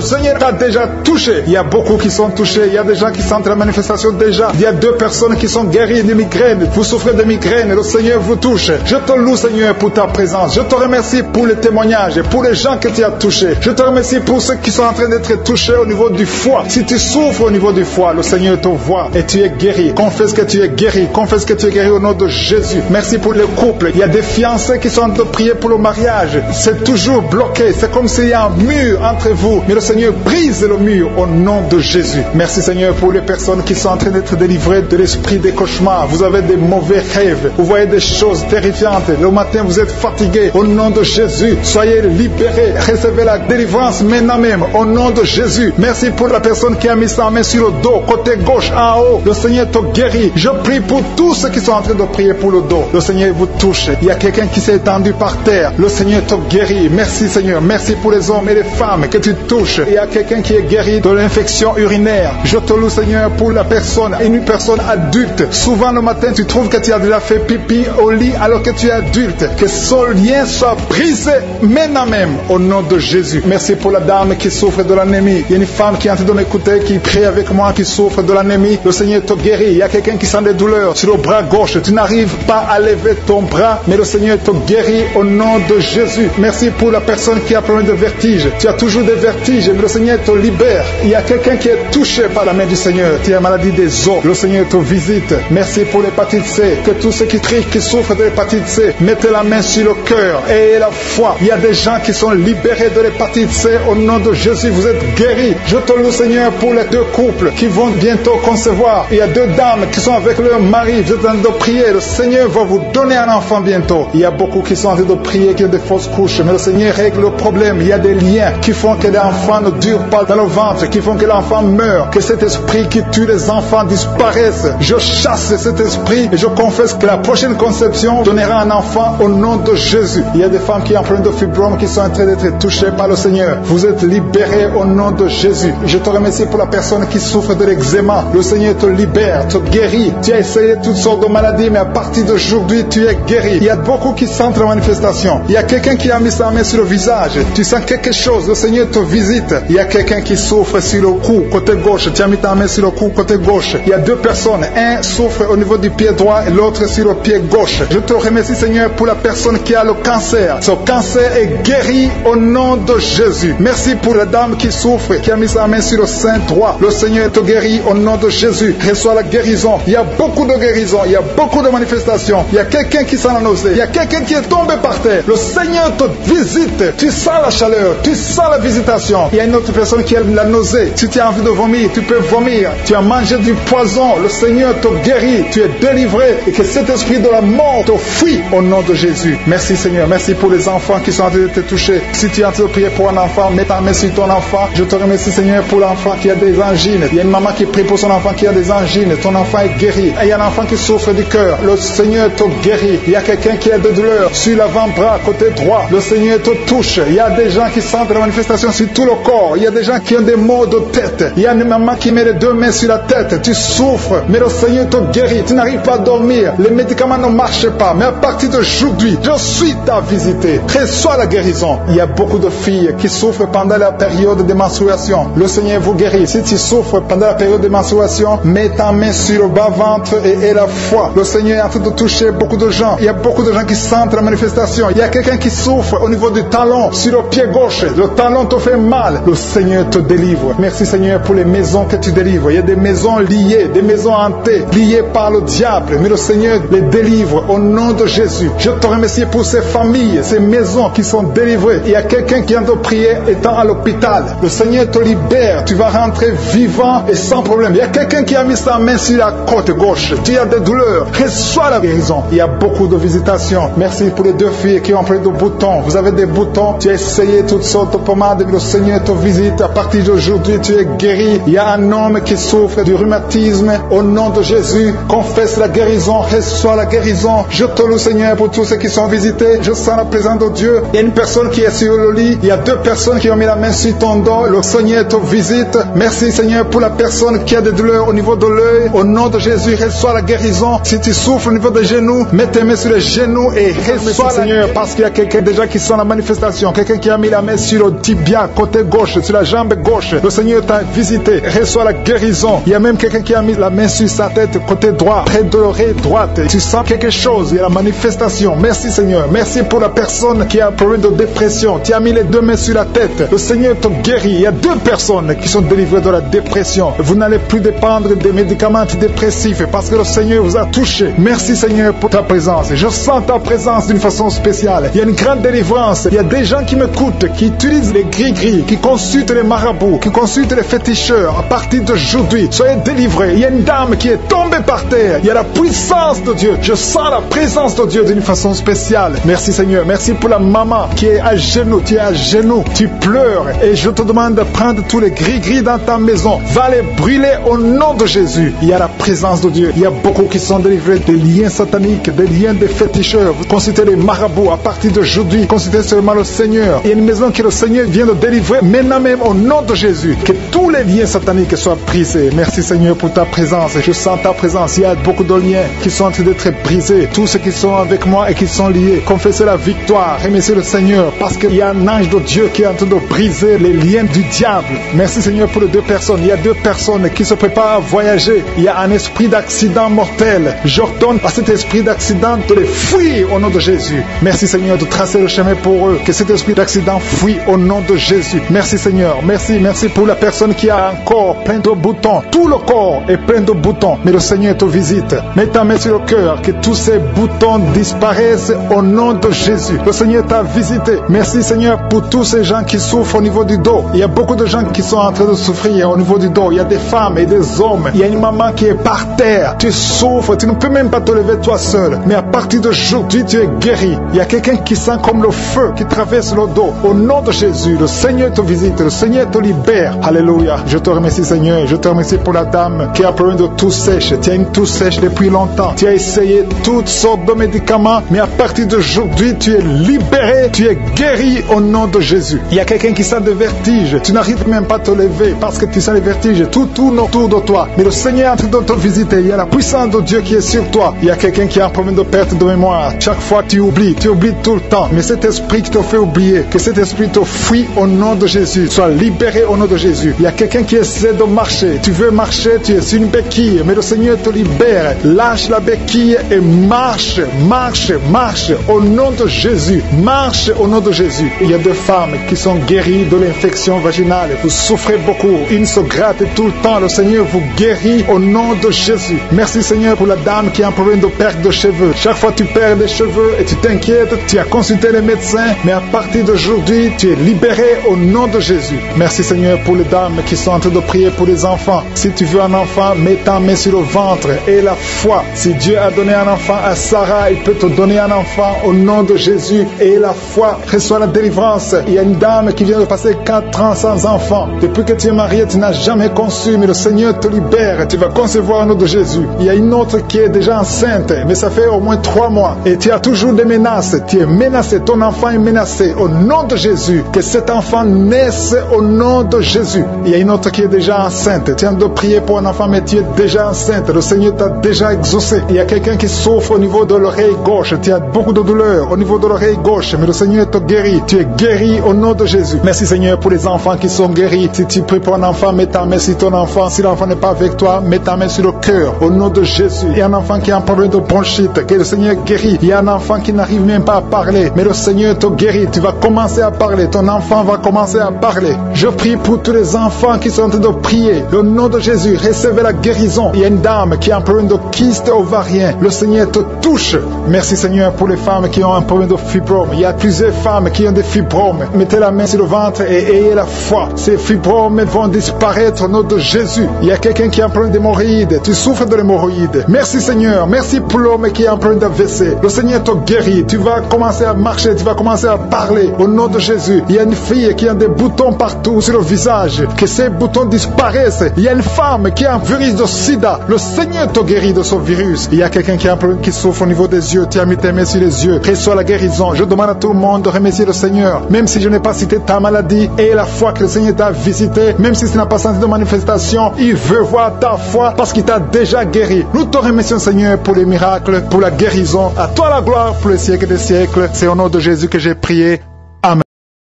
S2: Seigneur t'a déjà touché. Il y a beaucoup qui sont touchés. Il y a des gens qui sentent la manifestation déjà. Il y a 2 personnes qui sont guéries de migraines. Vous souffrez de migraines. Le Seigneur vous touche. Je te loue, Seigneur, pour ta présence. Je te remercie pour les témoignages et pour les gens que tu as touchés. Je te remercie pour ceux qui sont en train d'être touchés au niveau du foie. Si tu souffres au niveau du foie, le Seigneur te voit et tu es guéri. Confesse que tu es guéri. Confesse que tu es guéri au nom de Jésus. Merci pour les couples. Il y a des fiancés qui sont en train de prier pour le mariage. C'est toujours bloqué. C'est comme s'il y a un mur entre vous. Mais le Seigneur brise le mur au nom de Jésus. Merci Seigneur pour les personnes qui sont en train d'être délivrées de l'esprit des cauchemars. Vous avez des mauvais rêves. Vous voyez des choses terrifiantes. Le matin, vous êtes fatigué. Au nom de Jésus, soyez libérés. Recevez la délivrance maintenant même. Au nom de Jésus. Merci pour la personne qui a mis sa main sur le dos, côté gauche, en haut. Le Seigneur te guérit. Je prie pour tous ceux qui sont en train de prier pour le dos. Le Seigneur vous touche. Il y a quelqu'un qui s'est étendu par terre. Le Seigneur te guérit. Merci Seigneur. Merci pour les hommes et les femmes que tu touches. Il y a quelqu'un qui est guéri de l'infection urinaire. Je te loue Seigneur pour la personne, une personne adulte. Souvent le matin, tu trouves que tu as déjà fait pipi au lit alors que tu es adulte. Que ce lien soit brisé maintenant même au nom de Jésus. Merci pour la dame qui souffre de l'anémie. Il y a une femme qui est en train de m'écouter, qui prie avec moi, qui souffre de l'anémie. Le Seigneur te guérit. Il y a quelqu'un qui sent des douleurs sur le bras gauche. Tu n'arrives pas à lever ton bras, mais le Seigneur te guérit au nom de Jésus. Merci pour la personne qui a problème de vertige. Tu as toujours des vertiges, mais le Seigneur te libère. Il y a quelqu'un qui est touché par la main du Seigneur. Tu as maladie des os. Le Seigneur te visite. Merci pour l'hépatite C. Que tous ceux qui crient, qui souffrent de l'hépatite C, mettez la main sur le cœur et la foi. Il y a des gens qui sont libérés de l'hépatite C au nom nom de Jésus, vous êtes guéris. Je te loue, Seigneur, pour les 2 couples qui vont bientôt concevoir. Il y a 2 dames qui sont avec leur mari. Vous êtes en train de prier. Le Seigneur va vous donner un enfant bientôt. Il y a beaucoup qui sont en train de prier, qui ont des fausses couches. Mais le Seigneur règle le problème. Il y a des liens qui font que l'enfant ne dure pas dans le ventre, qui font que l'enfant meurt, que cet esprit qui tue les enfants disparaisse. Je chasse cet esprit et je confesse que la prochaine conception donnera un enfant au nom de Jésus. Il y a des femmes qui ont plein de fibromes qui sont en train d'être touchées par le Seigneur. Vous êtes libérés au nom de Jésus. Je te remercie pour la personne qui souffre de l'eczéma. Le Seigneur te libère, te guérit. Tu as essayé toutes sortes de maladies, mais à partir d'aujourd'hui, tu es guéri. Il y a beaucoup qui sentent la manifestation. Il y a quelqu'un qui a mis sa main sur le visage. Tu sens quelque chose. Le Seigneur te visite. Il y a quelqu'un qui souffre sur le cou, côté gauche. Tu as mis ta main sur le cou, côté gauche. Il y a 2 personnes. Un souffre au niveau du pied droit et l'autre sur le pied gauche. Je te remercie, Seigneur, pour la personne qui a le cancer. Ce cancer est guéri au nom de Jésus. Merci pour la dame qui souffre, qui a mis sa main sur le sein droit. Le Seigneur te guérit au nom de Jésus. Reçois la guérison. Il y a beaucoup de guérison. Il y a beaucoup de manifestations. Il y a quelqu'un qui sent la nausée. Il y a quelqu'un qui est tombé par terre. Le Seigneur te visite. Tu sens la chaleur. Tu sens la visitation. Il y a une autre personne qui a la nausée. Si tu as envie de vomir, tu peux vomir. Tu as mangé du poison. Le Seigneur te guérit. Tu es délivré. Et que cet esprit de la mort te fuit au nom de Jésus. Merci Seigneur. Merci pour les enfants qui sont en train de te toucher. Si tu es en train de prier pour un enfant, mets ta main sur ton enfant. Je te remercie Seigneur pour l'enfant qui a des angines. Il y a une maman qui prie pour son enfant qui a des angines. Ton enfant est guéri. Et il y a un enfant qui souffre du cœur. Le Seigneur te guérit. Il y a quelqu'un qui a de douleur sur l'avant-bras, côté droit. Le Seigneur te touche. Il y a des gens qui sentent la manifestation sur tout le corps. Il y a des gens qui ont des maux de tête. Il y a une maman qui met les 2 mains sur la tête. Tu souffres, mais le Seigneur te guérit. Tu n'arrives pas à dormir. Les médicaments ne marchent pas. Mais à partir d'aujourd'hui, je suis ta visité. Reçois la guérison. Il y a beaucoup de filles qui souffrent pendant la période de menstruation. Le Seigneur vous guérit. Si tu souffres pendant la période de menstruation, mets ta main sur le bas-ventre et la foi. Le Seigneur est en train de toucher beaucoup de gens. Il y a beaucoup de gens qui sentent la manifestation. Il y a quelqu'un qui souffre au niveau du talon, sur le pied gauche. Le talon te fait mal. Le Seigneur te délivre. Merci Seigneur pour les maisons que tu délivres. Il y a des maisons liées, des maisons hantées, liées par le diable. Mais le Seigneur les délivre au nom de Jésus. Je te remercie pour ces familles, ces maisons qui sont délivrées. Il y a quelqu'un qui vient de prier étant à l'hôpital. Le Seigneur te libère. Tu vas rentrer vivant et sans problème. Il y a quelqu'un qui a mis sa main sur la côte gauche. Tu as des douleurs. Reçois la guérison. Il y a beaucoup de visitations. Merci pour les 2 filles qui ont plein de boutons. Vous avez des boutons. Tu as essayé toutes sortes de pommades. Le Seigneur te visite. À partir d'aujourd'hui, tu es guéri. Il y a un homme qui souffre du rhumatisme. Au nom de Jésus, confesse la guérison. Reçois la guérison. Je te loue, Seigneur, pour tous ceux qui sont visités. Je sens la présence de Dieu. Il y a une personne qui est sur le lit. Il y a 2 personnes qui ont mis la main sur ton dos. Le Seigneur te visite. Merci, Seigneur, pour la personne qui a des douleurs au niveau de l'œil. Au nom de Jésus, reçois la guérison. Si tu souffres au niveau des genoux, mets tes mains sur les genoux et reçois, Seigneur, parce qu'il y a quelqu'un déjà qui sent la manifestation. Quelqu'un qui a mis la main sur le tibia, côté gauche, sur la jambe gauche. Le Seigneur t'a visité. Reçois la guérison. Il y a même quelqu'un qui a mis la main sur sa tête, côté droit, près de l'oreille droite. Tu sens quelque chose. Il y a la manifestation. Merci, Seigneur. Merci pour la personne qui a un problème de dépression. Tu as mis les 2 mains sur la tête. Le Seigneur te guérit. Il y a 2 personnes qui sont délivrées de la dépression. Vous n'allez plus dépendre des médicaments antidépressifs parce que le Seigneur vous a touché. Merci, Seigneur, pour ta présence. Je sens ta présence d'une façon spéciale. Il y a une grande délivrance. Il y a des gens qui m'écoutent, qui utilisent les gris-gris, qui consultent les marabouts, qui consultent les féticheurs. À partir d'aujourd'hui, soyez délivrés. Il y a une dame qui est tombée par terre. Il y a la puissance de Dieu. Je sens la présence de Dieu d'une façon spéciale. Merci, Seigneur. Merci pour la maman qui est à genoux. Tu es à genoux. Tu pleures. Et je te demande de prendre tous les gris-gris dans ta maison. Va les brûler au nom de Jésus. Il y a la présence de Dieu. Il y a beaucoup qui sont délivrés des liens sataniques, des liens des féticheurs. Vous consultez les marabouts. À partir d'aujourd'hui, consultez seulement le Seigneur. Il y a une maison que le Seigneur vient de délivrer maintenant même au nom de Jésus. Que tous les liens sataniques soient brisés. Merci, Seigneur, pour ta présence. Je sens ta présence. Il y a beaucoup de liens qui sont en train d'être brisés. Tous ceux qui sont avec moi et qui sont liés, confessez la victoire. Remerciez le Seigneur parce qu'il y a un ange de Dieu qui est en train de briser les liens du diable. Merci, Seigneur, pour les 2 personnes. Il y a 2 personnes qui se préparent à voyager. Il y a un esprit d'accident mortel. J'ordonne à cet esprit d'accident de les fuir au nom de Jésus. Merci, Seigneur, de tracer le chemin pour eux. Que cet esprit d'accident fuit au nom de Jésus. Merci, Seigneur. Merci pour la personne qui a un corps plein de boutons. Tout le corps est plein de boutons. Mais le Seigneur te visite. Mets ta main sur le cœur. Que tous ces boutons disparaissent au nom de Jésus. Le Seigneur t'a visité. Merci, Seigneur, pour tous ces gens qui souffrent souffres au niveau du dos. Il y a beaucoup de gens qui sont en train de souffrir au niveau du dos. Il y a des femmes et des hommes. Il y a une maman qui est par terre. Tu souffres, tu ne peux même pas te lever toi seul. Mais à partir d'aujourd'hui, tu es guéri. Il y a quelqu'un qui sent comme le feu qui traverse le dos. Au nom de Jésus, le Seigneur te visite, le Seigneur te libère. Alléluia. Je te remercie, Seigneur. Je te remercie pour la dame qui a problème de toux sèche. Tu as une toux sèche depuis longtemps. Tu as essayé toutes sortes de médicaments, mais à partir d'aujourd'hui, tu es libéré, tu es guéri au nom de Jésus. Il y a quelqu'un qui sent des vertiges. Tu n'arrives même pas à te lever parce que tu sens les vertiges. Tout tourne autour de toi. Mais le Seigneur est en train de te visiter. Il y a la puissance de Dieu qui est sur toi. Il y a quelqu'un qui a un problème de perte de mémoire. Chaque fois, tu oublies tout le temps. Mais cet esprit qui te fait oublier, que cet esprit te fuit au nom de Jésus. Sois libéré au nom de Jésus. Il y a quelqu'un qui essaie de marcher. Tu veux marcher, tu es sur une béquille, mais le Seigneur te libère. Lâche la béquille et marche, marche, marche au nom de Jésus. Marche au nom de Jésus. Il y a des femmes qui sont guéries de l'infection vaginale. Vous souffrez beaucoup. Ils se grattent tout le temps. Le Seigneur vous guérit au nom de Jésus. Merci Seigneur pour la dame qui a un problème de perte de cheveux. Chaque fois tu perds des cheveux et tu t'inquiètes, tu as consulté les médecins, mais à partir d'aujourd'hui, tu es libéré au nom de Jésus. Merci Seigneur pour les dames qui sont en train de prier pour les enfants. Si tu veux un enfant, mets ta main sur le ventre et la foi. Si Dieu a donné un enfant à Sarah, il peut te donner un enfant au nom de Jésus. Et la foi, reçoit la délivrance. Il y a une dame qui vient de passer 4 ans sans enfant. Depuis que tu es marié, tu n'as jamais conçu, mais le Seigneur te libère. Tu vas concevoir au nom de Jésus. Il y a une autre qui est déjà enceinte, mais ça fait au moins 3 mois. Et tu as toujours des menaces. Tu es menacé. Ton enfant est menacé. Au nom de Jésus, que cet enfant naisse au nom de Jésus. Il y a une autre qui est déjà enceinte. Tu viens de prier pour un enfant, mais tu es déjà enceinte. Le Seigneur t'a déjà exaucé. Il y a quelqu'un qui souffre au niveau de l'oreille gauche. Tu as beaucoup de douleurs au niveau de l'oreille gauche, mais le Seigneur te guérit. Tu es guéri au nom de Jésus. Merci Seigneur pour les enfants qui sont guéris. Si tu pries pour un enfant, mets ta main sur ton enfant. Si l'enfant n'est pas avec toi, mets ta main sur le cœur. Au nom de Jésus. Il y a un enfant qui a un problème de bronchite, que le Seigneur guérit. Il y a un enfant qui n'arrive même pas à parler, mais le Seigneur te guérit. Tu vas commencer à parler. Ton enfant va commencer à parler. Je prie pour tous les enfants qui sont en train de prier. Au nom de Jésus, recevez la guérison. Il y a une dame qui a un problème de kyste ovarien. Le Seigneur te touche. Merci Seigneur pour les femmes qui ont un problème de fibrome. Il y a plusieurs femmes qui ont des fibromes. Mettez la main sur le ventre et ayez la foi. Ces fibromes vont disparaître au nom de Jésus. Il y a quelqu'un qui a un problème d'hémorroïdes. Tu souffres de l'hémorroïde. Merci Seigneur. Merci pour l'homme qui a un problème d'AVC. Le Seigneur te guérit. Tu vas commencer à marcher. Tu vas commencer à parler au nom de Jésus. Il y a une fille qui a des boutons partout sur le visage. Que ces boutons disparaissent. Il y a une femme qui a un virus de sida. Le Seigneur te guérit de ce virus. Il y a quelqu'un qui a un problème qui souffre au niveau des yeux. Tu as mis tes mains sur les yeux. Reçois la guérison. Je demande à tout le monde de remercier le Seigneur. Même si je n'ai pas cité ta maladie et la foi que le Seigneur t'a visité, même si tu n'as pas senti de manifestation, il veut voir ta foi parce qu'il t'a déjà guéri. Nous te remercions Seigneur pour les miracles, pour la guérison. À toi la gloire pour les siècles des siècles. C'est au nom de Jésus que j'ai prié.